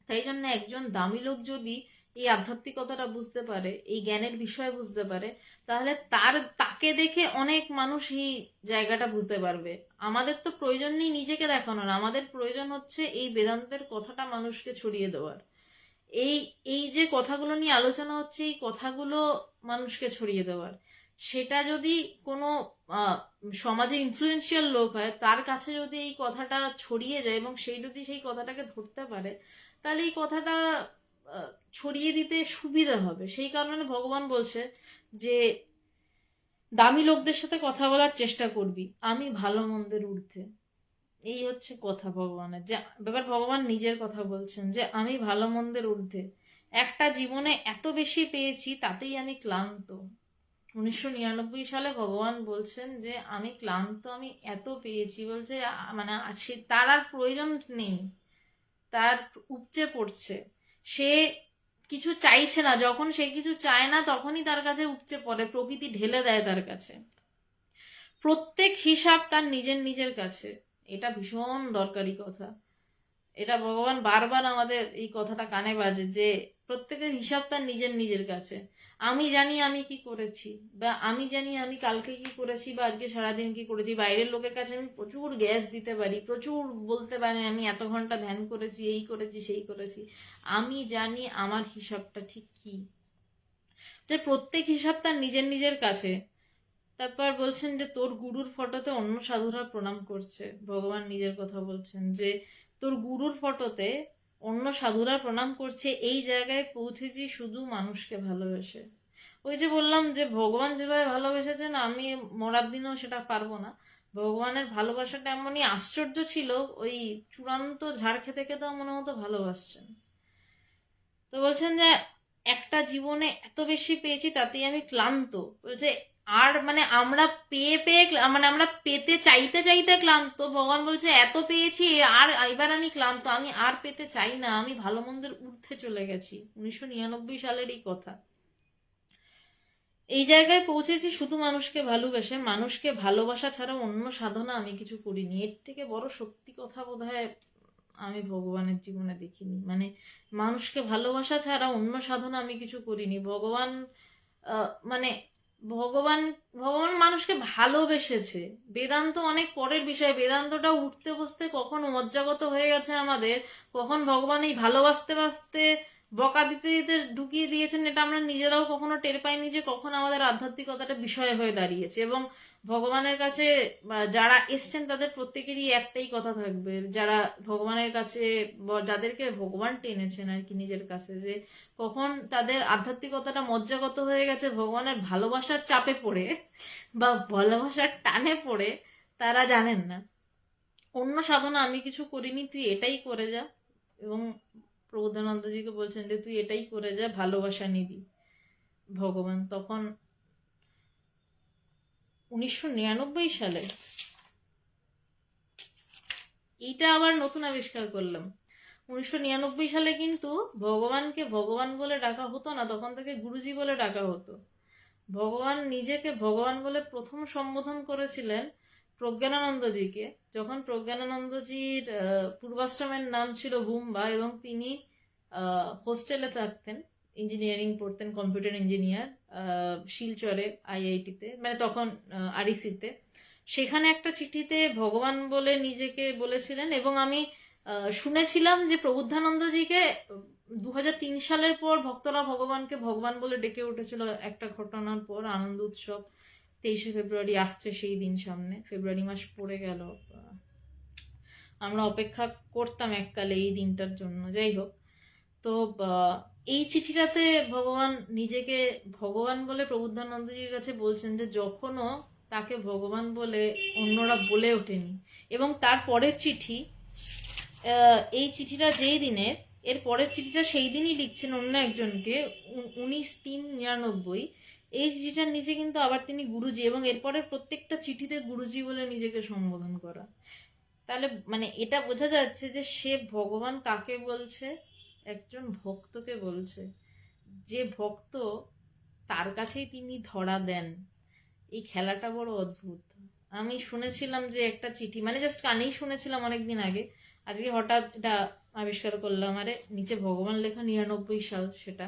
তাই জন্য একজন দামি লোক যদি এই আধ্যাত্মিকতাটা বুঝতে পারে, এই জ্ঞানের বিষয় বুঝতে পারে, তাহলে তাকে দেখে অনেক মানুষ এই জায়গাটা বুঝতে পারবে। আমাদের তো প্রয়োজন নেই নিজেকে দেখানোর, আমাদের প্রয়োজন হচ্ছে এই বেদান্তের কথাটা মানুষকে ছড়িয়ে দেওয়ার। এই এই যে কথাগুলো নিয়ে আলোচনা হচ্ছে, এই কথাগুলো মানুষকে ছড়িয়ে দেওয়ার। সেটা যদি কোনো আহ, সমাজে ইনফ্লুয়েন্সিয়াল লোক হয়, তার কাছে যদি এই কথাটা ছড়িয়ে যায় এবং সেই যদি সেই কথাটাকে ধরতে পারে, তাহলে এই কথাটা আহ, ছড়িয়ে দিতে সুবিধা হবে। সেই কারণে ভগবান বলছে যে দামি লোকদের সাথে কথা বলার চেষ্টা করবি, আমি ভালো মন্দের ঊর্ধ্বে। এই হচ্ছে কথা ভগবানের, যে ব্যাপার ভগবান নিজের কথা বলছেন যে আমি ভালো মন্দের ঊর্ধ্বে। একটা জীবনে এত বেশি পেয়েছি, তাতেই আমি ক্লান্ত। 1999 সালে ভগবান বলছেন যে আমি ক্লান্ত, আমি এত পেয়েছি, বলছে মানে তার আর প্রয়োজন নেই, তার উপচে পড়ছে। সে কিছু চাইছে না, যখন সে কিছু চায় না তখনই তার কাছে উপচে পড়ে, প্রকৃতি ঢেলে দেয় তার কাছে। প্রত্যেক হিসাব তার নিজের নিজের কাছে, এটা ভীষণ দরকারি কথা। এটা ভগবান বারবার আমাদের এই কথাটা কানে বাজে যে প্রত্যেকের হিসাব তার নিজের নিজের কাছে। আমি জানি আমি কি করেছি, বা আমি জানি আমি কালকে কি করেছি, বা আজকে সারাদিন কি করেছি। বাইরের লোকের কাছে আমি প্রচুর গ্যাস দিতে পারি, প্রচুর বলতে পারি আমি এত ঘন্টা ধ্যান করেছি, এই করেছি সেই করেছি। আমি জানি আমার হিসাবটা ঠিক কি, যে প্রত্যেক হিসাব তার নিজের নিজের কাছে। তারপর বলছেন যে তোর গুরুর ফটোতে অন্য সাধুরা প্রণাম করছে, ভগবান নিজের কথা বলছেন যে তোর গুরুর ফটোতে অন্য সাধুরা প্রণাম করছে, এই জায়গায় পৌঁছেছি শুধু মানুষকে ভালোবেসে। ওই যে বললাম যে ভগবান যেভাবে ভালোবেসেছেন, আমি মরার দিনেও সেটা পারবো না। ভগবানের ভালোবাসাটা এমনই আশ্চর্য ছিল, ওই চূড়ান্ত ঝাড় খেতে খেতেও মনে হতো ভালোবাসছেন। তো বলছেন যে একটা জীবনে এত বেশি পেয়েছি তাতেই আমি ক্লান্ত। বলছে আর মানে আমরা পেয়ে পেয়ে মানে আমরা পেতে চাইতে চাইতে ক্লান্ত। ভগবান বলছে এত পেয়েছি আর এবার আমি ক্লান্ত, আমি আর পেতে চাই না, আমি ভালো মন্দের ঊর্ধ্বে চলে গেছি। 1999 সালেরই কথা। এই জায়গায় পৌঁছেছি শুধু মানুষকে ভালোবেসে, মানুষকে ভালোবাসা ছাড়া অন্য সাধনা আমি কিছু করিনি। এর থেকে বড় সত্যি কথা বোধহয় আমি ভগবানের জীবনে দেখিনি। মানে মানুষকে ভালোবাসা ছাড়া অন্য সাধনা আমি কিছু করিনি। ভগবান মানে ভগবান ভগবান মানুষকে ভালোবেসেছে। বেদান্ত অনেক পরের বিষয়, বেদান্তটা উঠতে বসতে কখন মজ্জাগত হয়ে গেছে আমাদের, কখন ভগবান এই ভালোবাসতে বাসতে বকা দিতে দিতে ঢুকিয়ে দিয়েছেন, এটা আমরা নিজেরাও কখনো টের পাইনি যে কখন আমাদের আধ্যাত্মিকতাটা বিষয় হয়ে দাঁড়িয়েছে। এবং ভগবানের কাছে যারা এসছেন তাদের প্রত্যেকেরই একটাই কথা থাকবে, যারা ভগবানের কাছে যাদেরকে ভগবান টেনেছেন আর কি নিজের কাছে, যে কখন তাদের আধ্যাত্মিকতাটা মজ্জাগত হয়ে গেছে ভগবানের ভালোবাসার চাপে পড়ে বা ভালোবাসার টানে পড়ে, তারা জানেন না অন্য সাধনা আমি কিছু করিনি, তুই এটাই করে যা। এবং প্রবোধানন্দজিকে বলছেন যে তুই এটাই করে যা, ভালোবাসা নিবি। ভগবান তখন 1999 সালে, এইটা আবার নতুন আবিষ্কার করলাম, 1999 সালে কিন্তু ভগবানকে ভগবান বলে ডাকা হতো না, তখন থেকে গুরুজি বলে ডাকা হতো। ভগবান নিজেকে ভগবান বলে প্রথম সম্বোধন করেছিলেন প্রজ্ঞানানন্দজিকে, যখন প্রজ্ঞানানন্দজির পূর্বাশ্রমের নাম ছিল বুম্বা, এবং তিনি হোস্টেলে থাকতেন, ইঞ্জিনিয়ারিং পড়তেন, কম্পিউটার ইঞ্জিনিয়ার, শিলচরে আইআইটিতে, মানে তখন আরইসিতে। সেখানে একটা চিঠিতে ভগবান বলে নিজেকে বলেছিলেন। এবং আমি শুনেছিলাম যে প্রবুদ্ধানন্দজিকে 2003 সালের পর ভক্তরা ভগবানকে ভগবান বলে ডেকে উঠেছিল একটা ঘটনার পর, আনন্দ উৎসব 23শে ফেব্রুয়ারি আসছে সেই দিন সামনে, ফেব্রুয়ারি মাস পড়ে গেল, আমরা অপেক্ষা করতাম এককালে এই দিনটার জন্য। যাই হোক, তো এই চিঠিটাতে ভগবান নিজেকে ভগবান বলে প্রবুদ্ধানন্দজির কাছে বলছেন যে যখনও তাকে ভগবান বলে অন্যরা বলে ওঠেনি। এবং তার পরের চিঠি, এই চিঠিটা যেই দিনের, এর পরের চিঠিটা সেই দিনই লিখছেন অন্য একজনকে, 19/3/99। এই চিঠিটার নিচে কিন্তু আবার তিনি গুরুজি, এবং এরপরের প্রত্যেকটা চিঠিতে গুরুজি বলে নিজেকে সম্বোধন করা। তাহলে মানে এটা বোঝা যাচ্ছে যে সে ভগবান কাকে বলছে, একজন ভক্তকে বলছে। যে ভক্ত, তার কাছেই তিনি ধরা দেন। এই খেলাটা বড় অদ্ভুত। আমি শুনেছিলাম যে একটা চিঠি, মানে জাস্ট কানেই শুনেছিলাম অনেকদিন আগে, আজকে হঠাৎ এটা আবিষ্কার করলাম। আরে নিচে ভগবান লেখা, 99 সাল, সেটা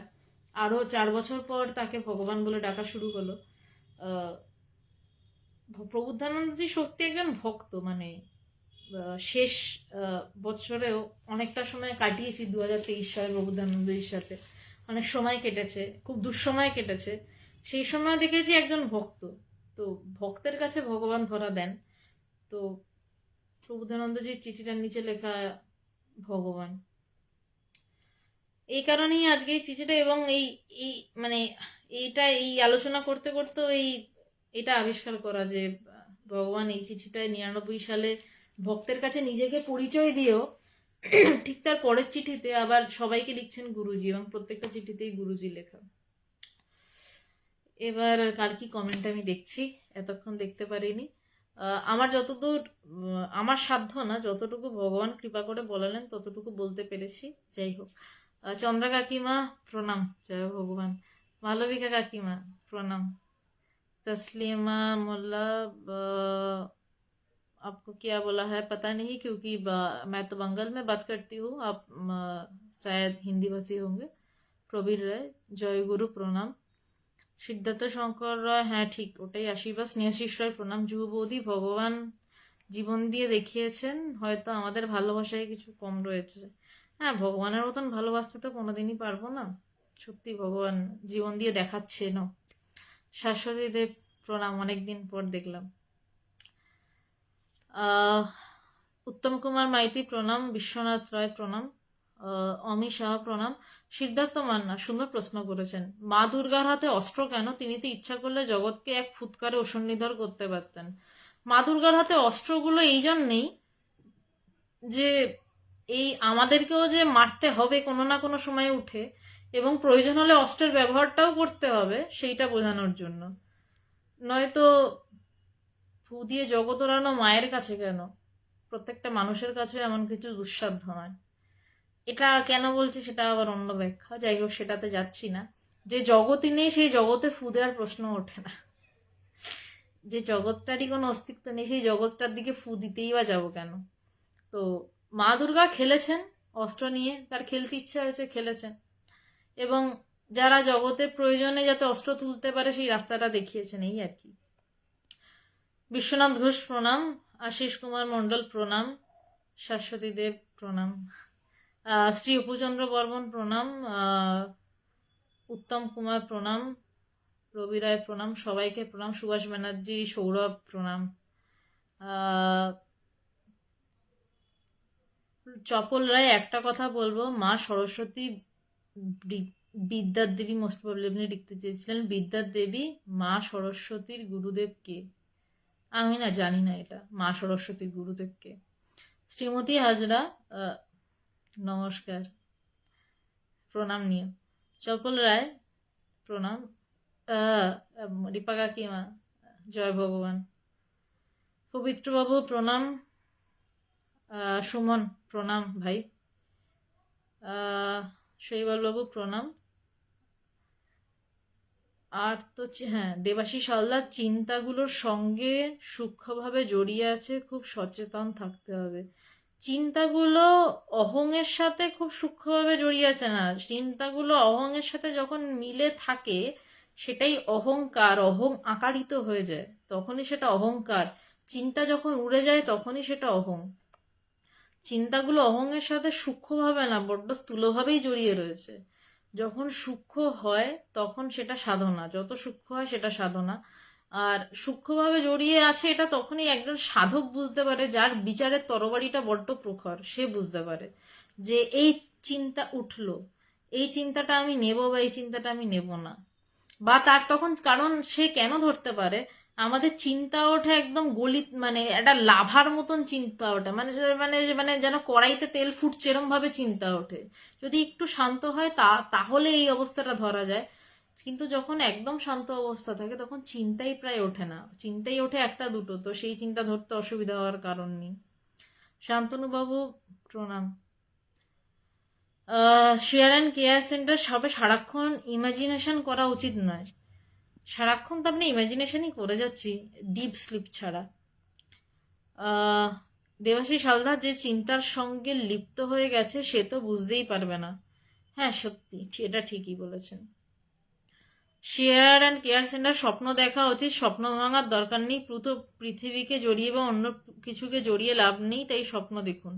আরো 4 বছর পর তাকে ভগবান বলে ডাকা শুরু হলো। প্রবুদ্ধানন্দজি সত্যি একজন ভক্ত। মানে শেষ বছরেও অনেকটা সময় কাটিয়েছি 2023 সালে প্রবুদ্ধানন্দজির সাথে, অনেক সময় কেটেছে, খুব দুঃসময় কেটেছে। সেই সময় দেখেছি একজন ভক্ত, তো ভক্তের কাছে ভগবান ধরা দেন। তো প্রবুদ্ধানন্দজির চিঠিটার নিচে লেখা ভগবান। এই কারণেই আজকে এই চিঠিটা, এবং এই এই মানে এই আলোচনা করতে করতে এটা আবিষ্কার করা যে ভগবান এই চিঠিটায় 99 সালে ভক্তের কাছে নিজেকে পরিচয় দিয়েও ঠিক তার পরের চিঠিতে আবার সবাইকে লিখছেন গুরুজি, এবং প্রত্যেকটা চিঠিতেই গুরুজি লেখা। এবার কাল কি কমেন্ট আমি দেখছি, এতক্ষণ দেখতে পারিনি। আমার যতদূর, আমার সাধ্য না, যতটুকু ভগবান কৃপা করে বলালেন ততটুকু বলতে পেরেছি। যাই হোক, চন্দ্রা কাকিমা প্রণাম, জয় ভগবান। মালবিকা কাকিমা प्रणाम। तस्लीमा मुल्ला आपको क्या बोला है पता नहीं, क्योंकि मैं तो बंगाल में बात करती हूँ, आप शायद हिंदी भाषी होंगे। প্রবীর রায় জয় গুরু প্রণাম। সিদ্ধার্থ শঙ্কর রায়, হ্যাঁ ঠিক ওটাই, আশীর্বাদ। স্নেহাশিস রায় প্রণাম। যুব বৌদি, ভগবান জীবন দিয়ে দেখিয়েছেন, হয়তো আমাদের ভালোবাসায় কিছু কম রয়েছে। হ্যাঁ, ভগবানের মতন ভালোবাসতে তো কোনোদিনই পারবো না, সত্যি ভগবান জীবন দিয়ে দেখাচ্ছে না। শাশ্বতী দেব প্রণাম, অনেকদিন পর দেখলাম। উত্তম কুমার মাইতি প্রণাম। বিশ্বনাথ রায় প্রণাম। অমি সাহা প্রণাম। সিদ্ধার্থ মান্না সুন্দর প্রশ্ন করেছেন, মা দুর্গার হাতে অস্ত্র কেন? তিনি তো ইচ্ছা করলে জগৎকে এক ফুৎকারে অসন্নিধর করতে পারতেন। মা দুর্গার হাতে অস্ত্রগুলো এই জন্যেই যে এই আমাদেরকেও যে মারতে হবে কোনো না কোনো সময় উঠে, এবং প্রয়োজন হলে অস্ত্রের ব্যবহারটাও করতে হবে, সেইটা বোঝানোর জন্য। নয়তো ফু দিয়ে জগৎ ওড়ানো মায়ের কাছে কেন, প্রত্যেকটা মানুষের কাছে এমন কিছু দুঃসাধ্য নয়। এটা কেন বলছি সেটা আবার অন্য ব্যাখ্যা, যাই হোক সেটাতে যাচ্ছি না। যে জগৎই নেই সেই জগতে ফু দেওয়ার প্রশ্ন ওঠে না। যে জগৎটারই কোনো অস্তিত্ব নেই সেই জগৎটার দিকে ফু দিতেই বা যাবো কেন? তো মা দুর্গা খেলেছেন অস্ত্র নিয়ে, তার খেলতে ইচ্ছা হয়েছে, খেলেছেন, এবং যারা জগতে প্রয়োজনে যাতে অস্ত্র তুলতে পারে সেই রাস্তাটা দেখিয়েছেন, এই আর কি। বিশ্বনাথ ঘোষ প্রণাম। আশিস কুমার মন্ডল প্রণাম। শাশ্বতী দেব প্রণাম। শ্রী উপচন্দ্র বর্মন প্রণাম। উত্তম কুমার প্রণাম। রবি রায় প্রণাম, সবাইকে প্রণাম। সুভাষ ব্যানার্জি, সৌরভ প্রণাম। চপল রায়, একটা কথা বলবো, মা সরস্বতী বিদ্যার দেবী, মোস্ট প্রবলেবলি লিখতে চেয়েছিলেন বিদ্যার দেবী। মা সরস্বতীর গুরুদেব কে? আমি না জানি না এটা, মা সরস্বতীর গুরুদেব কে। শ্রীমতী হাজরা নমস্কার, প্রণাম নিও। চপল রায় প্রণাম। রিপা কাকিমা জয় ভগবান। পবিত্রবাবু প্রণাম। সুমন প্রণাম ভাই। শৈবালবাবু প্রণাম। আর তো হ্যাঁ, দেবাশিস হালদার, চিন্তাগুলোর সঙ্গে সূক্ষ্মভাবে জড়িয়ে আছে, খুব সচেতন থাকতে হবে। চিন্তাগুলো অহংয়ের সাথে খুব সূক্ষ্মভাবে জড়িয়ে আছে না, চিন্তাগুলো অহংয়ের সাথে যখন মিলে থাকে সেটাই অহংকার, অহং আকারিত হয়ে যায়, তখনই সেটা অহংকার। চিন্তা যখন উড়ে যায় তখনই সেটা অহং। চিন্তাগুলো অহংয়ের সাথে সূক্ষ্মভাবে না, বড্ড স্থূলভাবেই জড়িয়ে রয়েছে। যখন সূক্ষ্ম হয় তখন সেটা সাধনা, যত সূক্ষ্ম হয় সেটা সাধনা। আর সূক্ষ্মভাবে জড়িয়ে আছে এটা তখনই একজন সাধক বুঝতে পারে, যার বিচারের তরবারিটা বড্ড প্রখর, সে বুঝতে পারে যে এই চিন্তা উঠলো, এই চিন্তাটা আমি নেব বা এই চিন্তাটা আমি নেব না। বা তার তখন কারণ সে কেন ধরতে পারে, আমাদের চিন্তা ওঠে একদম গলিত, মানে একটা লাভার মতন চিন্তা ওঠে, মানে মানে মানে যেন কড়াইতে তেল ফুটছে এরম ভাবে চিন্তা ওঠে। যদি একটু শান্ত হয় তাহলে এই অবস্থাটা ধরা যায়, কিন্তু যখন একদম শান্ত অবস্থা থাকে তখন চিন্তাই প্রায় ওঠে না, চিন্তাই ওঠে একটা দুটো, তো সেই চিন্তা ধরতে অসুবিধা হওয়ার কারণ নেই। শান্তনুবাবু প্রণাম। শেয়ার অ্যান্ড কেয়ার সেন্টার সবে সারাক্ষণ ইমাজিনেশন করা উচিত নয়। সারাক্ষণ তো আপনি ইমাজিনেশনই করে যাচ্ছি ডিপ স্লিপ ছাড়া। দেবাশিস হালদার, যে চিন্তার সঙ্গে লিপ্ত হয়ে গেছে সে তো বুঝতেই পারবে না। হ্যাঁ সত্যি, এটা ঠিকই বলেছেন। শেয়ার অ্যান্ড কেয়ার সেন্টার, স্বপ্ন দেখা উচিত, স্বপ্ন ভাঙার দরকার নেই, পৃথিবীকে জড়িয়ে বা অন্য কিছুকে জড়িয়ে লাভ নেই, তাই স্বপ্ন দেখুন।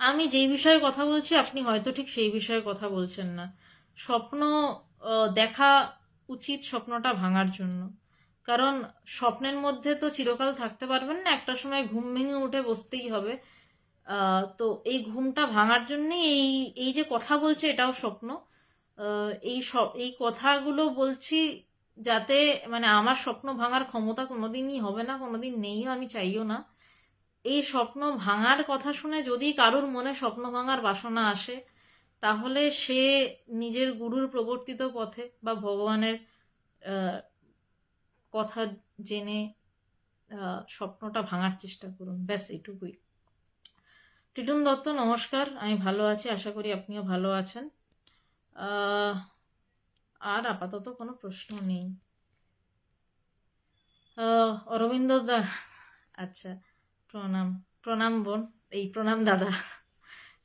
আমি যেই বিষয়ে কথা বলছি আপনি হয়তো ঠিক সেই বিষয়ে কথা বলছেন না। স্বপ্ন দেখা উচিত স্বপ্নটা ভাঙার জন্য, কারণ স্বপ্নের মধ্যে তো চিরকাল থাকতে পারবেন না, একটা সময় ঘুম ভেঙে উঠে বসতেই হবে। তো এই ঘুমটা ভাঙার জন্য এই এই যে কথা বলছে এটাও স্বপ্ন। এই কথাগুলো বলছি যাতে মানে আমার স্বপ্ন ভাঙার ক্ষমতা কোনোদিনই হবে না, কোনোদিন নেইও, আমি চাইও না। এই স্বপ্ন ভাঙার কথা শুনে যদি কারোর মনে স্বপ্ন ভাঙার বাসনা আসে, তাহলে সে নিজের গুরুর প্রবর্তিত পথে বা ভগবানের কথা জেনে স্বপ্নটা ভাঙার চেষ্টা করুন, ব্যাস এটুকুই। টিটুন দত্ত নমস্কার, আমি ভালো আছি, আশা করি আপনিও ভালো আছেন। আহ, আর আপাতত কোনো প্রশ্ন নেই। অরবিন্দ দা, আচ্ছা, প্রণাম। প্রণাম বোন, এই প্রণাম দাদা।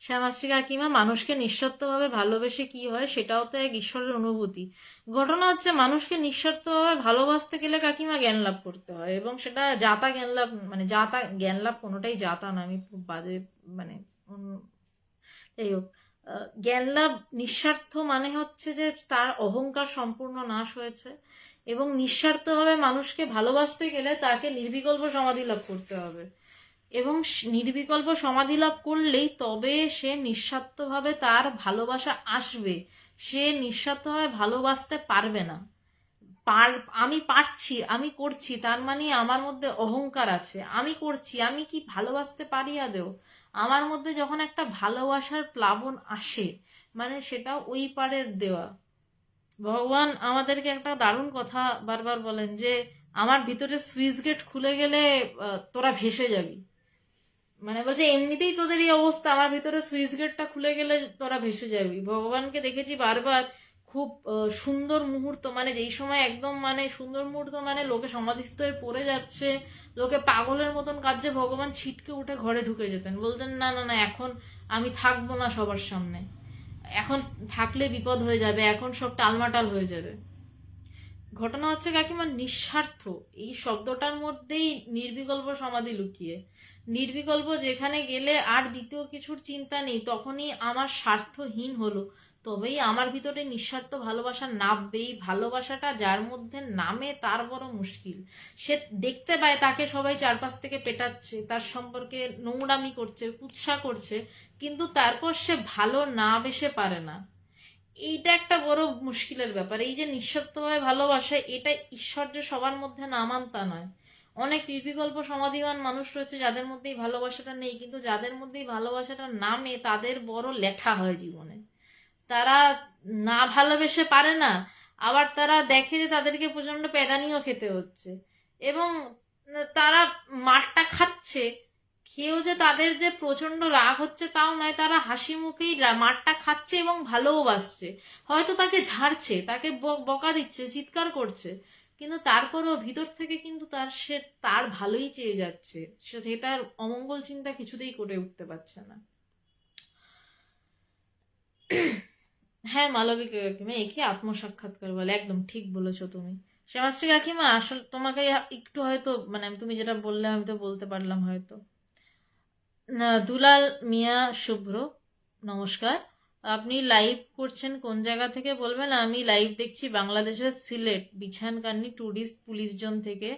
শ্যামাশ্রী কাকিমা, মানুষকে নিঃস্বার্থভাবে ভালোবেসে কি হয় সেটাও তো এক ঈশ্বরের অনুভূতি। ঘটনা হচ্ছে, মানুষকে নিঃস্বার্থভাবে ভালোবাসতে গেলে কাকিমা জ্ঞান লাভ করতে হয়, এবং সেটা যাতা জ্ঞান লাভ, মানে যাতা জ্ঞান লাভ কোনোটাই যাতা না, আমি খুব বাজে, মানে যাই হোক, জ্ঞান লাভ নিঃস্বার্থ মানে হচ্ছে যে তার অহংকার সম্পূর্ণ নাশ হয়েছে, এবং নিঃস্বার্থভাবে মানুষকে ভালোবাসতে গেলে তাকে নির্বিকল্প সমাধি লাভ করতে হবে, এবং নির্বিকল্প সমাধি লাভ করলেই তবে সে নিঃস্বার্থভাবে তার ভালোবাসা আসবে। সে নিঃস্বার্থভাবে ভালোবাসতে পারবে না। আমি পারছি, আমি করছি, তার মানে আমার মধ্যে অহংকার আছে, আমি করছি, আমি কি ভালোবাসতে পারি আদেও? আমার মধ্যে যখন একটা ভালোবাসার প্লাবন আসে, মানে সেটা ওই পারের দেওয়া। ভগবান আমাদেরকে একটা দারুণ কথা বারবার বলেন যে, আমার ভিতরে সুইচ গেট খুলে গেলে তোরা ভেসে যাবি। মানে বলছে এমনিতেই তোদের এই অবস্থা, আমার ভিতরে সুইচ গেটটা খুলে গেলে তোরা ভেসে যাবি। ভগবানকে দেখেছি বারবার খুব সুন্দর মুহূর্ত, মানে যেই সময় একদম মানে সুন্দর মুহূর্ত, মানে লোকে সমাধিস্থ হয়ে পড়ে যাচ্ছে, লোকে পাগলের মতন কাঁদছে, ভগবান ছিটকে উঠে ঘরে ঢুকে যেতেন, বলতেন না না না, এখন আমি থাকবো না সবার সামনে, এখন থাকলে বিপদ হয়ে যাবে, এখন সব টালমাটাল হয়ে যাবে। ঘটনা হচ্ছে কাকিমা, নিঃস্বার্থ এই শব্দটার মধ্যেই নির্বিকল্প সমাধি লুকিয়ে। নির্বিকল্প যেখানে গেলে আর দ্বিতীয় কিছুর চিন্তা নেই, তখনই আমার স্বার্থহীন হলো, তবেই আমার ভিতরে নিঃস্বার্থ ভালোবাসা নামবেই। ভালোবাসাটা যার মধ্যে নামে তার বড় মুশকিল। সে দেখতে পায় তাকে সবাই চারপাশ থেকে পেটাচ্ছে, তার সম্পর্কে নোংরামি করছে, কুৎসা করছে, কিন্তু তারপর সে ভালো না বেসে পারে না। এইটা একটা বড় মুশকিলের ব্যাপার। এই যে নিঃস্বার্থভাবে ভালোবাসা, এটা ঈশ্বর যে সবার মধ্যে নামান তা নয়। অনেক নির্বিকল্প সমাধিবান মানুষ রয়েছে যাদের মধ্যে এই ভালোবাসাটা নেই, কিন্তু যাদের মধ্যে এই ভালোবাসাটা নামে তাদের বড় লেঠা হয় জীবনে। তারা না ভালোবেসে পারে না, আবার তারা দেখে যে তাদেরকে প্রচন্ড প্যাদানিও খেতে হচ্ছে, এবং তারা মারটা খাচ্ছে। খেয়েও যে তাদের যে প্রচন্ড রাগ হচ্ছে তাও নয়, তারা হাসি মুখেই মারটা খাচ্ছে এবং ভালোবাসছে। হয়তো তাকে ঝাড়ছে, তাকে বকা দিচ্ছে, চিৎকার করছে, কিন্তু তারপরেও ভিতর থেকে কিন্তু তার ভালোই চেয়ে যাচ্ছে। সে তার অমঙ্গল চিন্তা কিছুতেই করে উঠতে পারছে না। হ্যাঁ, মালবিকা কাকিমা, একে আত্মসাক্ষাৎকার বলে, একদম ঠিক বলেছো তুমি। শ্যামাশ্রী কাকিমা, আসলে তোমাকে একটু হয়তো, মানে তুমি যেটা বললে আমি তো বলতে পারলাম হয়তো। দুলাল মিয়া শুভ্র, নমস্কার। আপনি লাইভ করছেন কোন জায়গা থেকে বলবেন? আমি লাইভ দেখছি বাংলাদেশের সিলেট বিছানকান্দি ট্যুরিস্ট পুলিশ জোন থেকে।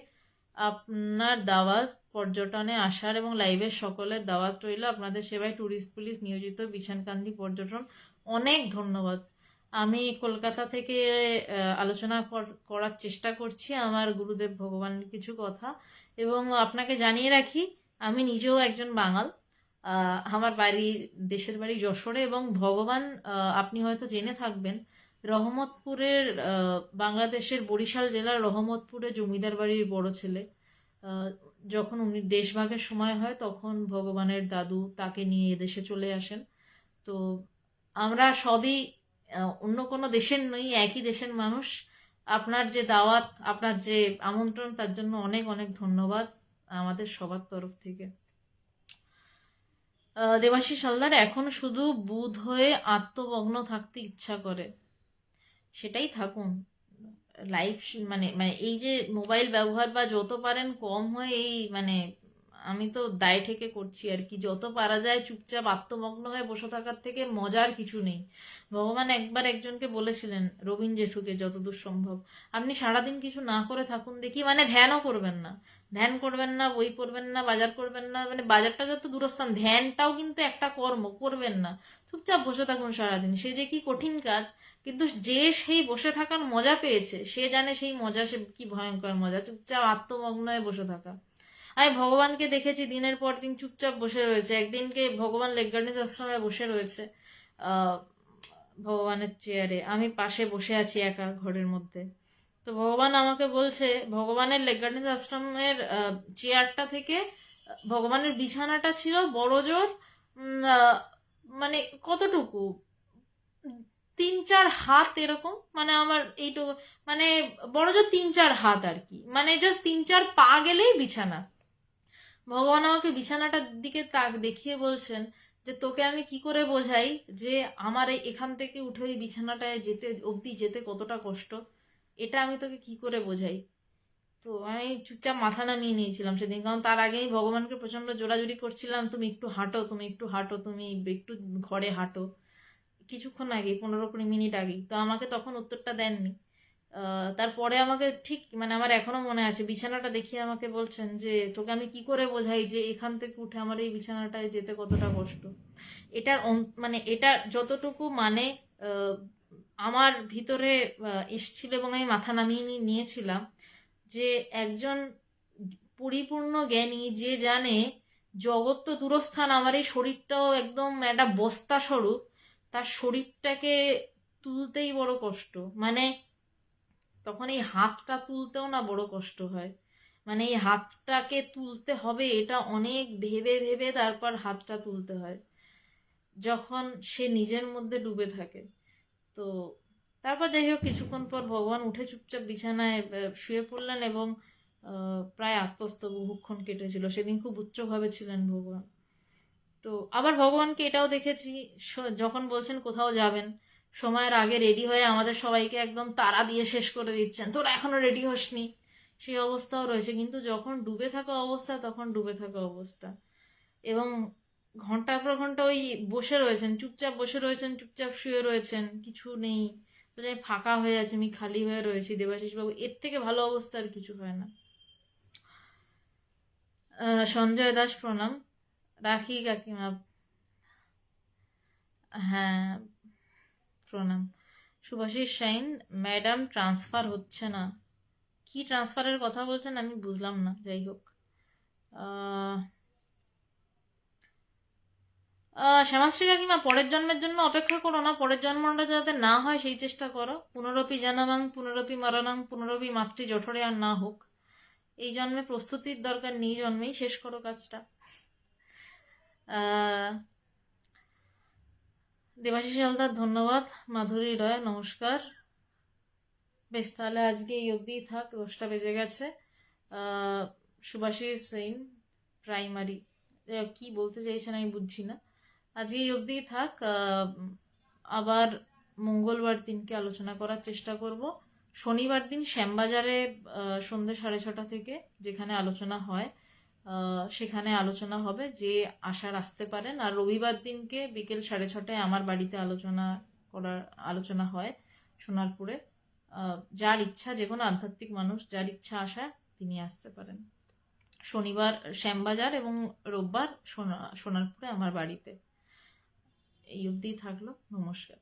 আপনার দাওয়াত পর্যটনে আসার এবং লাইভের সকলের দাওয়াত রইল। আপনাদের সেবায় ট্যুরিস্ট পুলিশ নিয়োজিত বিছানকান্দি পর্যটন। অনেক ধন্যবাদ। আমি কলকাতা থেকে আলোচনা করার চেষ্টা করছি আমার গুরুদেব ভগবানের কিছু কথা, এবং আপনাকে জানিয়ে রাখি আমি নিজেও একজন বাঙাল। আমার বাড়ি, দেশের বাড়ি যশোরে, এবং ভগবান, আপনি হয়তো জেনে থাকবেন, রহমতপুরের, বাংলাদেশের বরিশাল জেলার রহমতপুরে জমিদার বাড়ির বড় ছেলে। আহ, যখন উনি দেশভাগের সময় হয় তখন ভগবানের দাদু তাকে নিয়ে এদেশে চলে আসেন। তো আমরা সবই অন্য কোনো দেশের নই, একই দেশের মানুষ। আপনার যে দাওয়াত, আপনার যে আমন্ত্রণ, তার জন্য অনেক অনেক ধন্যবাদ আমাদের সবার তরফ থেকে। দেবাশিস হালদার, এখন শুধু বুঁদ হয়ে আত্মমগ্ন থাকতে ইচ্ছা করে। সেটাই থাকুন। লাইফ, মানে মানে এই যে মোবাইল ব্যবহার বা যত পারেন কম হয়, এই মানে আমি তো দায় থেকে করছি আর কি, যত পারা যায় চুপচাপ আত্মমগ্ন হয়ে বসে থাকার থেকে মজার কিছু নেই। ভগবান একবার একজনকে বলেছিলেন, রবীন জেঠুকে, যতদূর সম্ভব আপনি সারাদিন কিছু না করে থাকুন দেখি, মানে ধ্যানও করবেন না, ধ্যান করবেন না, বই পড়বেন না, বাজার করবেন না, মানে বাজারটা যত দূরস্থান, ধ্যানটাও কিন্তু একটা কর্ম, করবেন না, চুপচাপ বসে থাকুন সারাদিন। সে যে কি কঠিন কাজ, কিন্তু যে সেই বসে থাকার মজা পেয়েছে সে জানে সেই মজা, সে কি ভয়ঙ্কর মজা, চুপচাপ আত্মমগ্ন হয়ে বসে থাকা। আমি ভগবানকে দেখেছি দিনের পর দিন চুপচাপ বসে রয়েছে। একদিনকে ভগবান লেক গার্ডেন্স আশ্রমে বসে রয়েছে, আহ ভগবানের চেয়ারে, আমি পাশে বসে আছি একা ঘরের মধ্যে। তো ভগবান আমাকে বলছে, ভগবানের লেক গার্ডেন্স আশ্রমের চেয়ারটা থেকে ভগবানের বিছানাটা ছিল বড় জোর, মানে কতটুকু, 3-4 হাত এরকম, মানে আমার এইটুকু, মানে বড় জোর 3-4 হাত আর কি, মানে জাস্ট 3-4 পা গেলেই বিছানা। ভগবান আমাকে বিছানাটার দিকে তাক দেখিয়ে বলছেন যে তোকে আমি কি করে বোঝাই যে আমার এখান থেকে উঠে ওই বিছানাটায় যেতে অবধি যেতে কতটা কষ্ট, এটা আমি তোকে কি করে বোঝাই। তো আমি চুপচাপ মাথা নামিয়ে নিয়েছিলাম সেদিন, কারণ তার আগেই ভগবানকে প্রচন্ড জোরাজুরি করছিলাম, তুমি একটু হাঁটো, তুমি একটু হাঁটো, তুমি একটু ঘরে হাঁটো, কিছুক্ষণ আগে 15-20 মিনিট আগেই। তো আমাকে তখন উত্তরটা দেননি। তারপরে আমাকে ঠিক, মানে আমার এখনো মনে আছে, বিছানাটা দেখিয়ে আমাকে বলছেন যে তোকে আমি কি করে বোঝাই যে এখান থেকে উঠে আমার এই বিছানাটায় যেতে কতটা কষ্ট। এটার মানে এটা যতটুকু মানে আহ, আমার ভিতরে এসছিল এবং আমি মাথা নামিয়ে নিয়েছিলাম যে একজন পরিপূর্ণ জ্ঞানী যে জানে জগৎ তো দূরস্থান, আমার এই শরীরটাও একদম একটা বস্তা স্বরূপ, তার শরীরটাকে তুলতেই বড় কষ্ট, মানে তখন এই হাতটা তুলতেও না বড় কষ্ট হয়, মানে এই হাতটাকে তুলতে হবে এটা অনেক ভেবে ভেবে তারপর হাতটা তুলতে হয় যখন সে নিজের মধ্যে ডুবে থাকে। তো তারপর যাই হোক কিছুক্ষণ পর ভগবান উঠে চুপচাপ বিছানায় শুয়ে পড়লেন এবং প্রায় আত্মস্থ বহুক্ষণ কেটেছিল, সেদিন খুব উচ্চভাবে ছিলেন ভগবান। তো আবার ভগবানকে এটাও দেখেছি, যখন বলছেন কোথাও যাবেন সময়ের আগে রেডি হয়ে আমাদের সবাইকে একদম তাড়া দিয়ে শেষ করে দিচ্ছেন, তোরা এখনো রেডি হসনি, সেই অবস্থাও রয়েছে। কিন্তু যখন ডুবে থাকা অবস্থা তখন ডুবে থাকা অবস্থা, এবং ঘন্টার পর ঘন্টা ওই বসে রয়েছেন, চুপচাপ বসে রয়েছেন, চুপচাপ শুয়ে রয়েছেন, কিছু নেই, বোধহয় ফাঁকা হয়ে আছে, আমি খালি হয়ে রয়েছি দেবাশিস বাবু, এর থেকে ভালো অবস্থা আর কিছু হয় না। সঞ্জয় দাস প্রণাম। রাখি কাকিমা। হ্যাঁ, প্রণাম। শুভাশিস শাইন, ম্যাডাম ট্রান্সফার হচ্ছে না, কি ট্রান্সফারের কথা বলছেন আমি বুঝলাম না, যাই হোক। আহ শ্যামাশ্রী কাকিমা, পরের জন্মের জন্য অপেক্ষা করো না, পরের জন্মটা যাতে না হয় সেই চেষ্টা করো। পুনরপি জননং পুনরপি মরণং পুনরপি মাতৃ জঠরে আর না হোক, এই জন্মে প্রস্তুতির দরকার নেই, জন্মেই শেষ করো কাজটা। আহ দেবাশিস হালদার ধন্যবাদ। মাধুরী রয় নমস্কার। বেশ, তাহলে আজকে এই অবধিই থাক, 10টা বেজে গেছে। সুভাষিস সেন প্রাইমারি, কি বলতে চাইছেন আমি বুঝছি না। আজকে এই অবধিই থাক। আবার মঙ্গলবার দিনকে আলোচনা করার চেষ্টা করব। শনিবার দিন শ্যামবাজারে সন্ধ্যে 6:30 থেকে যেখানে আলোচনা হয় সেখানে আলোচনা হবে, যে আসার আসতে পারেন। আর রবিবার দিনকে বিকেল 6:30টায় আমার বাড়িতে আলোচনা হয় সোনারপুরে। যার ইচ্ছা, যে কোনো আধ্যাত্মিক মানুষ যার ইচ্ছা আসার তিনি আসতে পারেন। শনিবার শ্যামবাজার এবং রোববার সোনারপুরে আমার বাড়িতে। এই অবধিই থাকলো, নমস্কার।